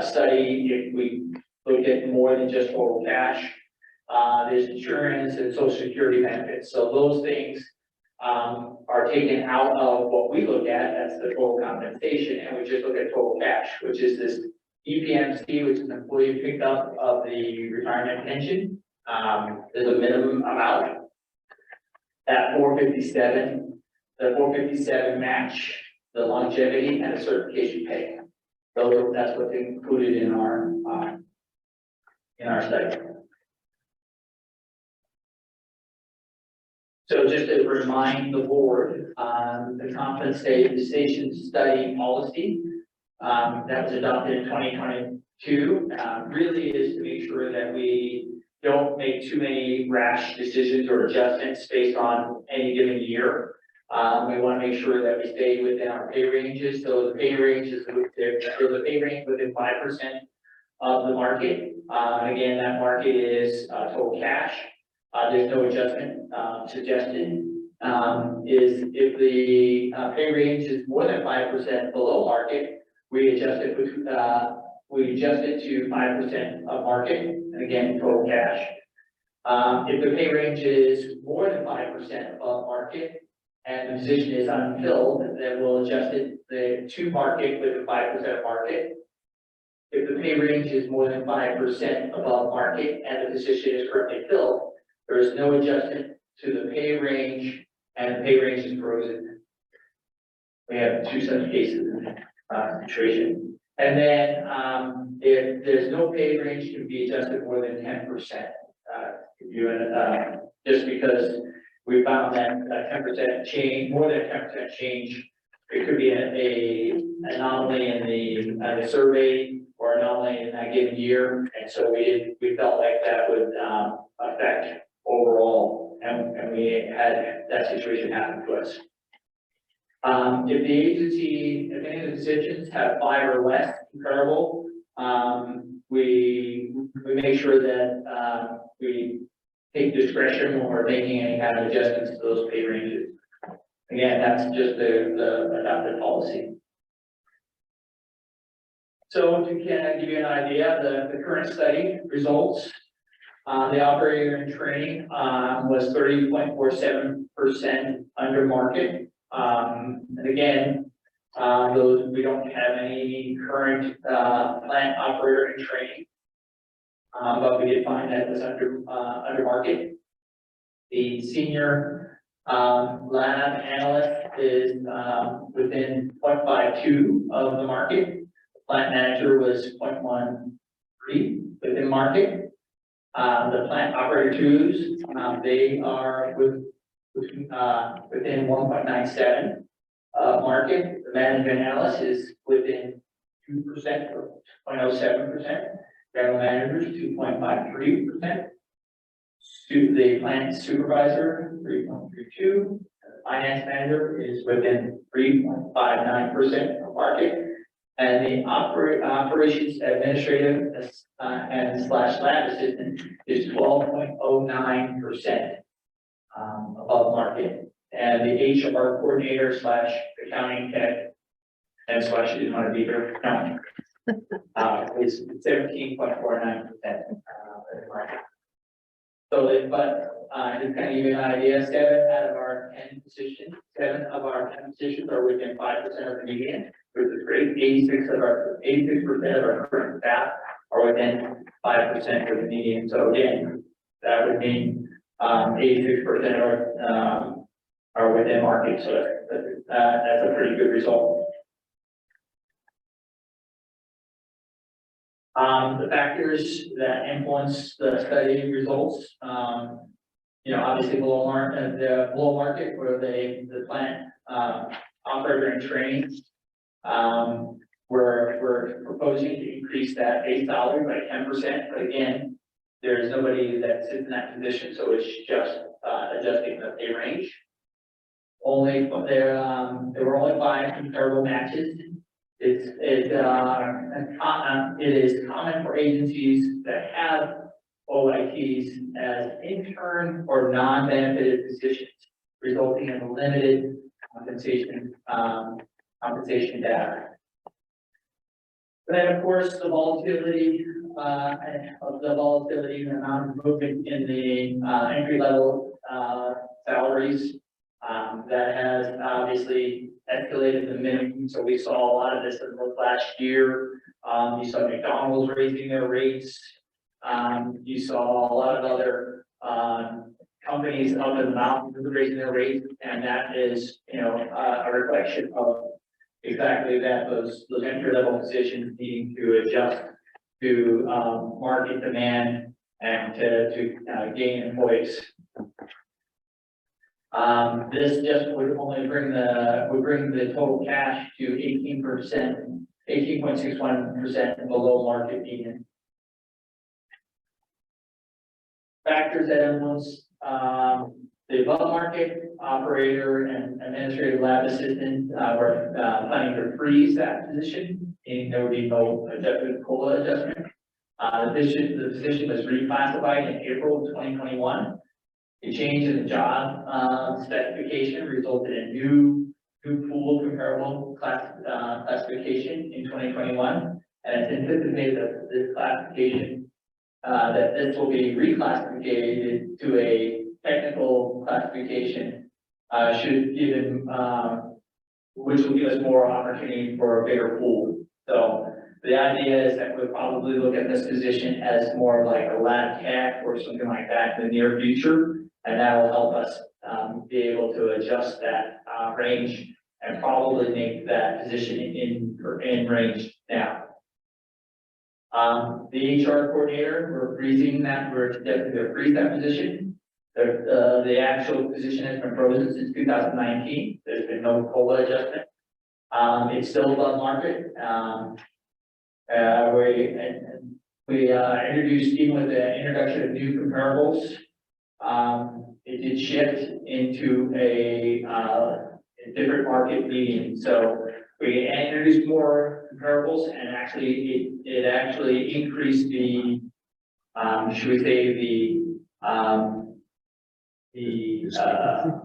study if we look at more than just total cash. There's insurance and social security benefits. So those things are taken out of what we look at, that's the total compensation, and we just look at total cash, which is this EPMC, which is employee pickup of the retirement pension. There's a minimum amount at 457, the 457 match, the longevity, and the certification pay. That's what's included in our study. So just to remind the board, the compensation study policy that was adopted in 2022 really is to make sure that we don't make too many rash decisions or adjustments based on any given year. We want to make sure that we stay within our pay ranges, so the pay range is, there's a pay range within 5% of the market. Again, that market is total cash. There's no adjustment suggested. Is if the pay range is more than 5% below market, we adjust it to 5% of market, and again, total cash. If the pay range is more than 5% above market and the position is unfilled, then we'll adjust it to market with 5% of market. If the pay range is more than 5% above market and the position is currently filled, there is no adjustment to the pay range and the pay range is frozen. We have two such cases in this situation. And then if there's no pay range, it can be adjusted more than 10%. Just because we found that 10% change, more than 10% change, it could be an anomaly in the survey or anomaly in that given year, and so we felt like that would affect overall, and we had that situation happen to us. If the agency, if any of the positions have 5 or less comparable, we make sure that we take discretion when we're making any kind of adjustments to those pay ranges. Again, that's just the adopted policy. So to kind of give you an idea, the current study results, the operator in training was 30.47% under market. And again, those, we don't have any current plant operator in training, but we did find that it was under market. The senior lab analyst is within 0.52 of the market. The plant manager was 0.13 within market. The plant operator twos, they are within 1.97 market. The management analyst is within 2% or 0.07%. General managers 2.53%. The plant supervisor 3.32. Finance manager is within 3.59% of market. And the operations administrative and slash lab assistant is 12.09% above market. And the HR coordinator slash accounting tech and slash didn't want to be here accounting is 17.49% market. So, but just kind of give you an idea, 7 out of our 10 positions, 7 of our 10 positions are within 5% of the median, which is great. 86% of our current staff are within 5% of the median. So again, that would mean 86% are within market. So that's a pretty good result. The factors that influence the study results, obviously below market where the plant operator in training, we're proposing to increase that base salary by 10%. But again, there's nobody that sits in that position, so it's just adjusting the pay range. There were only 5 comparable matches. It is common for agencies that have OITs as intern or non-benefited positions, resulting in limited compensation data. Then, of course, the volatility and the amount of movement in the entry level salaries that has obviously escalated the minimum. So we saw a lot of this in the last year. You saw McDonald's raising their rates. You saw a lot of other companies up in the mountains raising their rates, and that is, a reflection of exactly that. Those entry level positions needing to adjust to market demand and to gain employees. This just would only bring the total cash to 18.61% below market median. Factors that influence The above market operator and administrative lab assistant, we're planning to freeze that position, and there will be no adjustment, COLA adjustment. The position was reclassified in April of 2021. A change in the job specification resulted in new pool comparable classification in 2021. And it's anticipated that this classification, that this will be reclassified to a technical classification, should give them, which will give us more opportunity for a bigger pool. So the idea is that we'll probably look at this position as more like a lab tech or something like that in the near future. And that will help us be able to adjust that range and probably make that position in range now. The HR coordinator, we're freezing that, we're definitely going to freeze that position. The actual position has been frozen since 2019. There's been no COLA adjustment. It's still above market. We introduced, even with the introduction of new comparables, it did shift into a different market median. So we introduced more comparables, and actually it actually increased the should we say the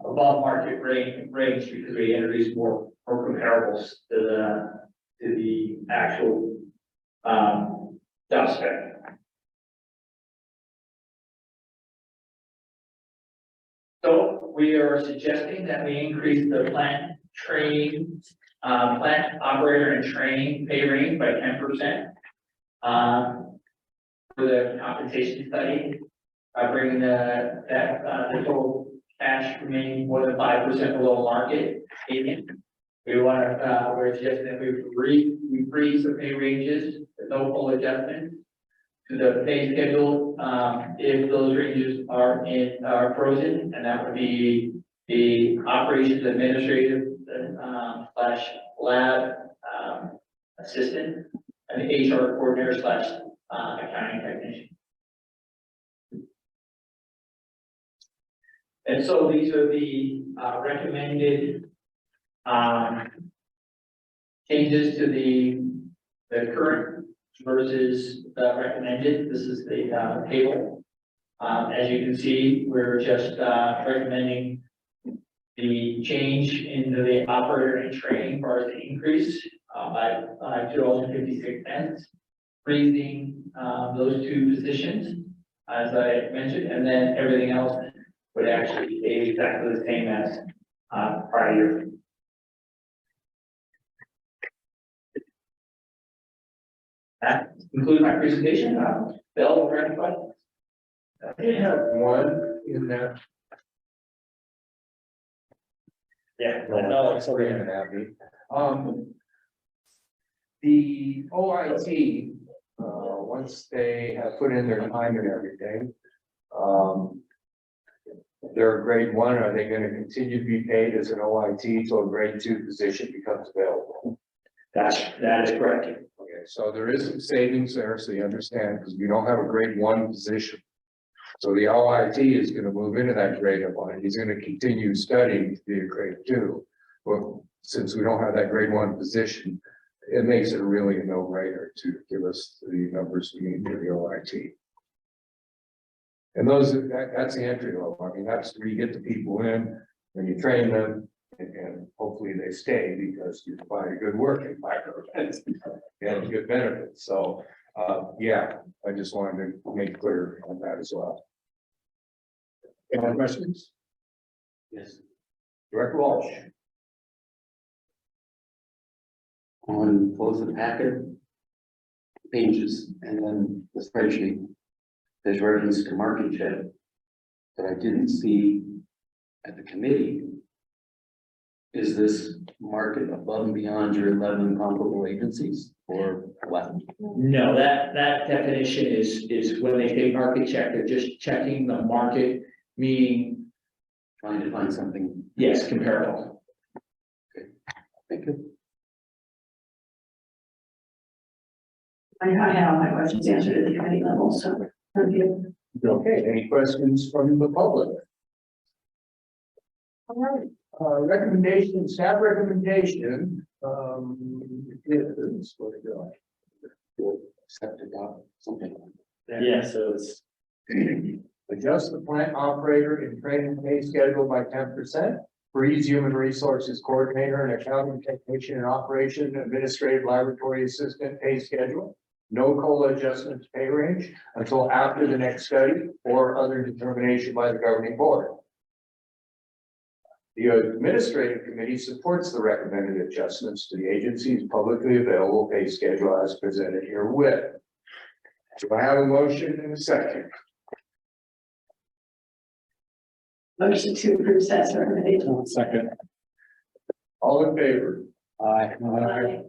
above market range because we introduced more comparables to the actual job spec. So we are suggesting that we increase the plant operator and training pay range by 10%. For the compensation study, by bringing the total cash remaining more than 5% below market. We want to, we're suggesting that we freeze the pay ranges with no full adjustment to the pay schedule, if those ranges are frozen, and that would be the operations administrative slash lab assistant and the HR coordinator slash accounting technician. And so these are the recommended changes to the current versus the recommended. This is the table. As you can see, we're just recommending the change into the operator and training for the increase by $2.56, freezing those two positions, as I mentioned, and then everything else would actually stay exactly the same as prior year. That concludes my presentation. Bill, are there any questions? I have one in that. Yeah. No, sorry, Abby. The OIT, once they have put in their time and everything, they're a grade 1, are they going to continue to be paid as an OIT till a grade 2 position becomes available? That is correct. Okay, so there is some savings there, so you understand, because we don't have a grade 1 position. So the OIT is going to move into that grade 1. He's going to continue studying to be a grade 2. Well, since we don't have that grade 1 position, it makes it really a no-brainer to give us the numbers we need for the OIT. And that's the entry level. I mean, that's where you get the people in and you train them, and hopefully they stay because you provide a good work environment and good benefits. So, yeah, I just wanted to make clear on that as well. Any more questions? Yes. Director Walsh. On close the packet pages and then the spreadsheet, there's reference to market check that I didn't see at the committee. Is this market above and beyond your 11 comparable agencies or what? No, that definition is when they say market check, they're just checking the market, meaning, Trying to find something. yes, comparable. Thank you. I had all my questions answered at the committee level, so thank you. Okay, any questions from the public? All right, recommendation, staff recommendation, is where to go. Accept it, something. Yeah, so it's, Adjust the plant operator and training pay schedule by 10%. Freeze human resources coordinator and accounting technician and operation administrative laboratory assistant pay schedule. No COLA adjustments pay range until after the next study or other determination by the governing board. The administrative committee supports the recommended adjustments to the agency's publicly available pay schedule as presented herewith. Do I have a motion and a second? Motion to approve staff's recommendation. Second. All in favor? Aye. Aye.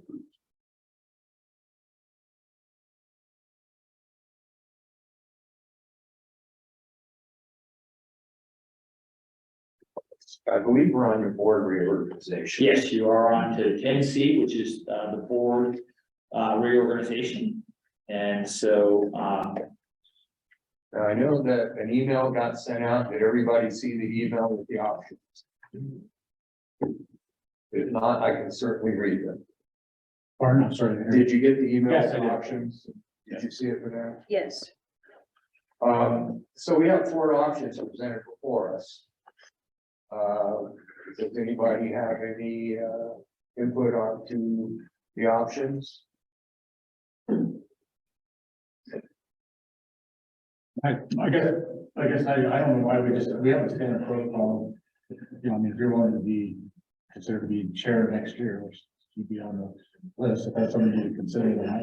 I believe we're on your board reorganization. yes, you are on to 10C, which is the board reorganization. And so, Now, I know that an email got sent out. Did everybody see the email with the options? If not, I can certainly read them. Pardon, I'm sorry. Did you get the email Yes, with I the did. options? Did you see it for now? Yes. So we have 4 options presented before us. Does anybody have any, input on to the options? I guess I don't know why we have a standard protocol. You know, I mean, if you're willing to be considered to be chair next year, which you'd be on the list, if that's something you consider, then I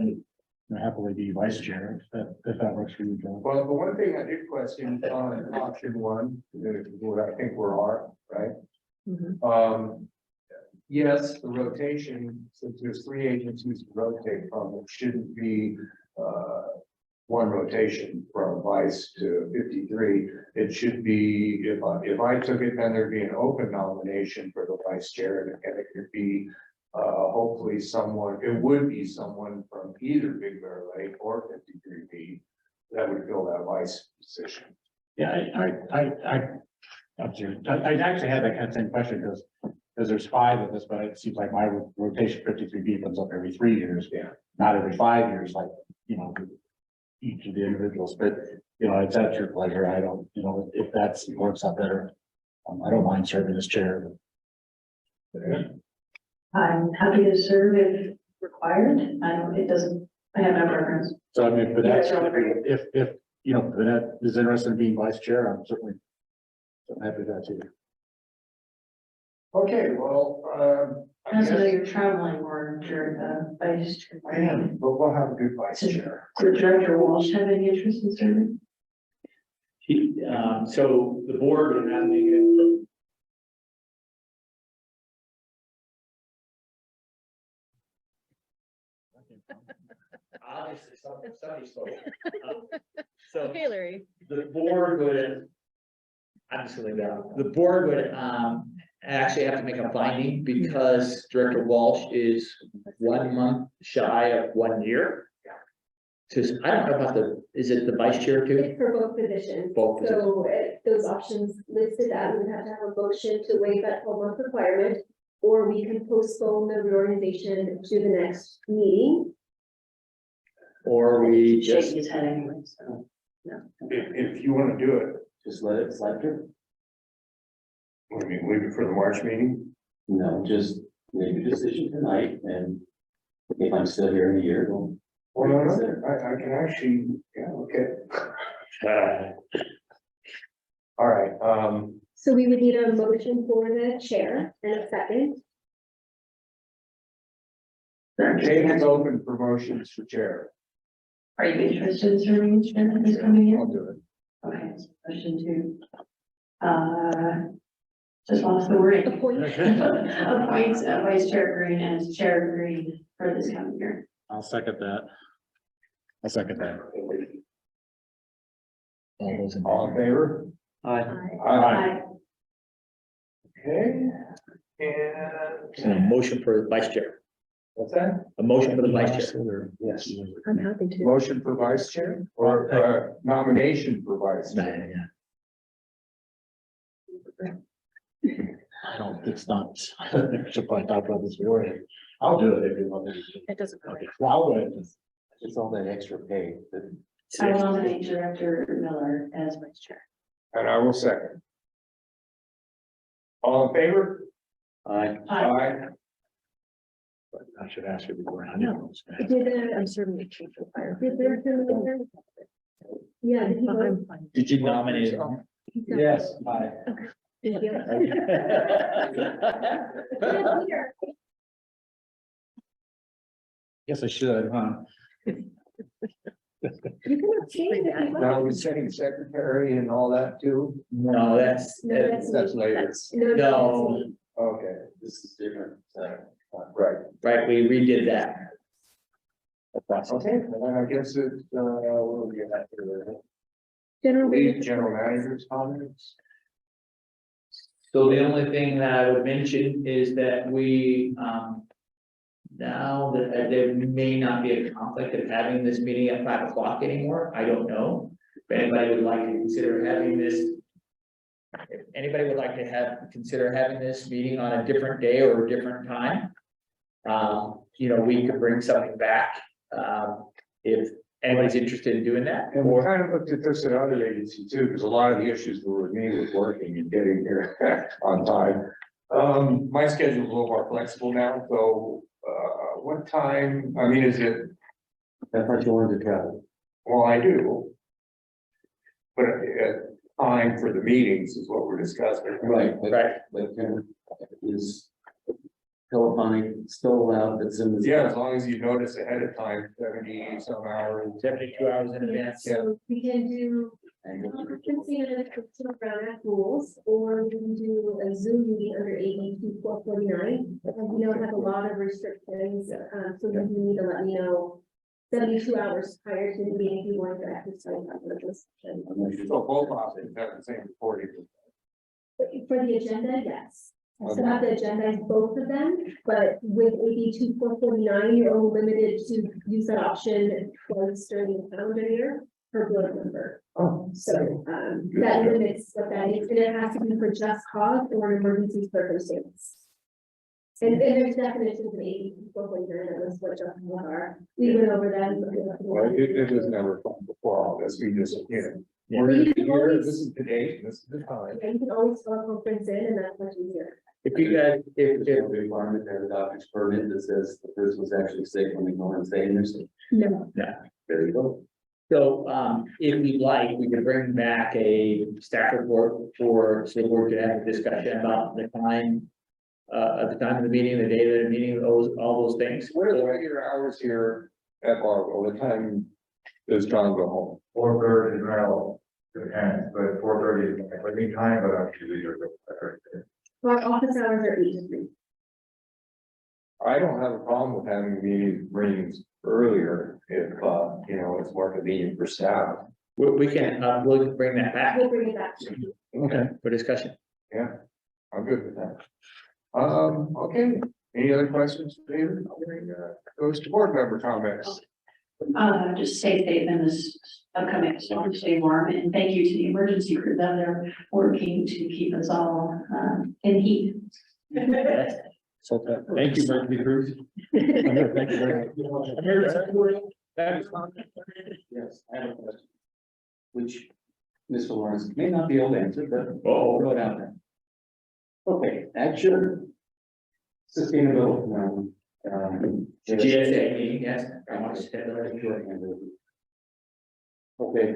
would happily be vice chair, if that works for you, John. Well, the one thing I did question on option 1, what I think we're are, right? Yes, the rotation, since there's 3 agencies to rotate from, it shouldn't be, one rotation from vice to 53. It should be, if I took it, then there'd be an open nomination for the vice chair, and it could be, hopefully someone, it would be someone from either Big Bear Lake or 53B that would fill that vice position. Yeah, I actually had that kind of same question because there's 5 of us, but it seems like my rotation 53B comes up every 3 years. Yeah. Not every 5 years, like, you know, each of the individuals, but, you know, it's at your pleasure. I don't, you know, if that's works out better. I don't mind serving as chair. I'm happy to serve if required. I have no preference. So I mean, but that's, Yeah, sure. if, you know, Vanette is interested in being vice chair, I'm certainly happy with that too. Okay, well, I also know you're traveling more during the vice chair. I am, but we'll have a good vice chair. Does Director Walsh have any interest in serving? so the board would have to make it. Obviously, somebody spoke. So Okay, Larry. the board would, I'm just gonna leave that out. The board would, actually have to make a finding because Director Walsh is 1 month shy of 1 year. Just, I don't know about is it the vice chair too? It's for both positions. Both positions. So those options listed out, we would have to have a motion to waive that 12-month requirement. Or we can postpone the reorganization to the next meeting. Or we just, Shaking his head anyway, so. If you want to do it, Just let it slide through. what do you mean, leave it for the March meeting? No, just make a decision tonight, and if I'm still here in a year, we'll. Well, no, I can actually, yeah, okay. All right, So we would need a motion for the chair and a second. Jane is open for motions for chair. Are you interested in serving as chair this coming year? I'll do it. Okay, so motion to, just lost the word. Appoint. Appoints Vice Chair Green as Chair Green for this coming year. I'll second that. I'll second that. All those in All in favor? Aye. Aye. Okay, and a motion for vice chair, what's that? a motion for the vice chair. Yes. I'm happy to. Motion for vice chair or nomination for vice chair? I don't, it's not. Should probably talk about this already. I'll do it if you want me to. It doesn't matter. Okay, well, I'll do it. It's all that extra pay that. I will nominate Director Miller as vice chair. And I will second. All in favor? I, Aye. I should ask you before. I know. Did, I'm serving the chief of fire. did there, yeah, did he vote? Did you nominate him? yes, I. Yeah. Yes, I should, huh? You can abstain if you want. Now we're setting secretary and all that too? No, that's, No, That's later. No, No. that's me. Okay, This is different. right. right, we redid that. Okay, and I guess it's, what do we have here? General. Lead general manager's comments. So the only thing that I would mention is that we, now that there may not be a conflict of having this meeting at 5 o'clock anymore, I don't know. If anybody would like to consider having this. If anybody would like to consider having this meeting on a different day or a different time. You know, we could bring something back, if anybody's interested in doing that. And we kind of looked at this at other agency too, because a lot of the issues were with me with working and getting here on time. My schedule is a little more flexible now, so, what time, I mean, is it, I thought you wanted to travel. well, I do. But, time for the meetings is what we're discussing. Right, but, Right. but is telephonic still allowed, that's in the. Yeah, as long as you notice ahead of time, 70 some hours. 72 hours in advance. So we can do conferencing under the Crystal Brown Act rules, or we can do a Zoom meeting under AB 2449. We don't have a lot of restrictions, so you need to let me know 72 hours prior to the meeting if you want to exercise that discussion. So both options have the same reporting. For the agenda, yes. So Okay. have the agenda is both of them, but with AB 2449, you're only limited to use that option twice during the calendar year per board member. Oh, So, that limits what that is, and it has to be for just cause or an emergency circumstance. And there's definitions in AB 2449, that was what just are. We went over them. well, it was never fun before all this, we just, you know. Yeah. We're You here, can always- this is the date, this is the time. Yeah, you can always call a conference in, and that's much easier. If you guys, There's no requirement to have a doctor's permit that says the person was actually sick when they go and stay in their state. No. There you go. so, if you'd like, we could bring back a staff report so the board could have a discussion about the time. At the time of the meeting, the day of the meeting, all those things. What are the regular hours here at Barville, what time does John go home? 4:30 is now, depends, but 4:30 is my leaving time, but I'm usually here till 5:30. Our office hours are 8 to 3. I don't have a problem with having meetings earlier if, you know, it's more convenient for staff. We can, we'll bring that back We'll bring it back. Okay. for discussion. Yeah, I'm good with that. Okay, any other questions, David? Goes to board member comments. Just stay safe in this upcoming storm, stay warm, and thank you to the emergency crews out there working to keep us all, in heat. So, thank you, Emergency Crews. Thank you very much. Yes, I have a question. Which Mr. Lawrence may not be able to answer, but Oh. I'll throw it out there. Okay, action. Sustainability. GSA meeting, yes. Okay.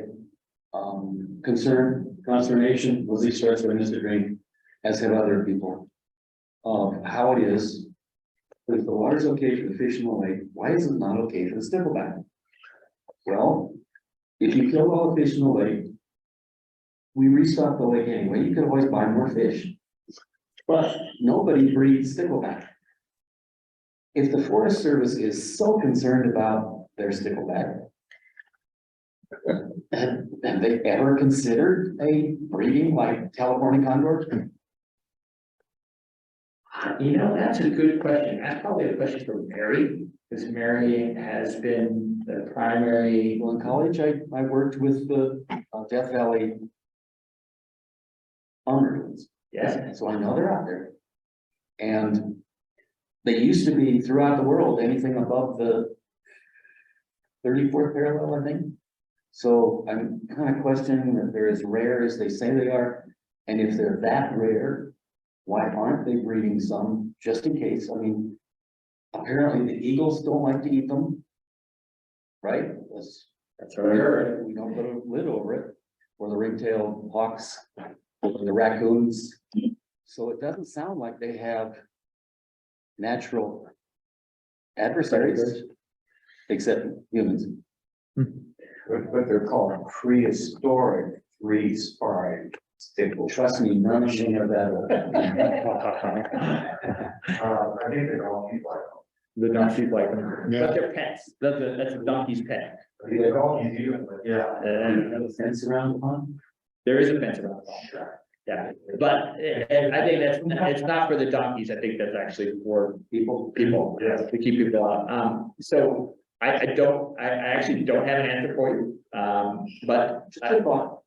Concern, consternation, was expressed by Mr. Green, as have other people. How it is. If the water's okay for the fish in the lake, why is it not okay for the stickleback? Well, if you kill all the fish in the lake. We restock the lake anyway, you could always buy more fish. But nobody breeds stickleback. If the Forest Service is so concerned about their stickleback. Have they ever considered a breeding like California condor? You know, that's a good question. That's probably a question for Mary, because Mary has been the primary. Well, in college, I worked with the Death Valley. Armories, Yes, so I know they're out there. And they used to be throughout the world, anything above the 34th parallel, I think. So I'm kind of questioning that they're as rare as they say they are. And if they're that rare, why aren't they breeding some just in case? I mean, apparently the eagles don't like to eat them. Right? That's what I heard. We don't put a lid over it, or the ring-tailed hawks, or the raccoons. So it doesn't sound like they have natural adversaries, except humans. But they're called prehistoric three sparring staples. Trust me, none of them are that. I think they all keep like. The donkeys like them, but Yeah. they're pets, that's a donkey's pet. They all keep even, but yeah. And Have a fence around the pond? there is a fence around the pond. Yeah, but I think it's not for the donkeys, I think that's actually for people, Yes. to keep people out. So I actually don't have an answer for you. But,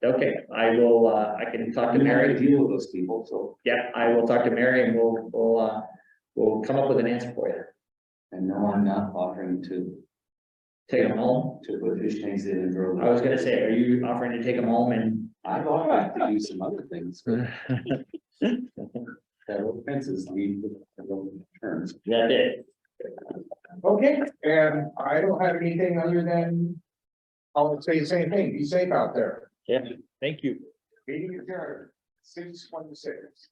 okay, I will, I can talk to You have to Mary. deal with those people, so, Yeah, I will talk to Mary and we'll come up with an answer for you. and no, I'm not offering to Take them home. put fish tanks in and grow. I was gonna say, are you offering to take them home and? I've offered to do some other things, but that fences lead to terms. That's it. Okay, and I don't have anything other than, I'll say the same thing, be safe out there. Yeah, thank you. Meeting adjourned, 6:26.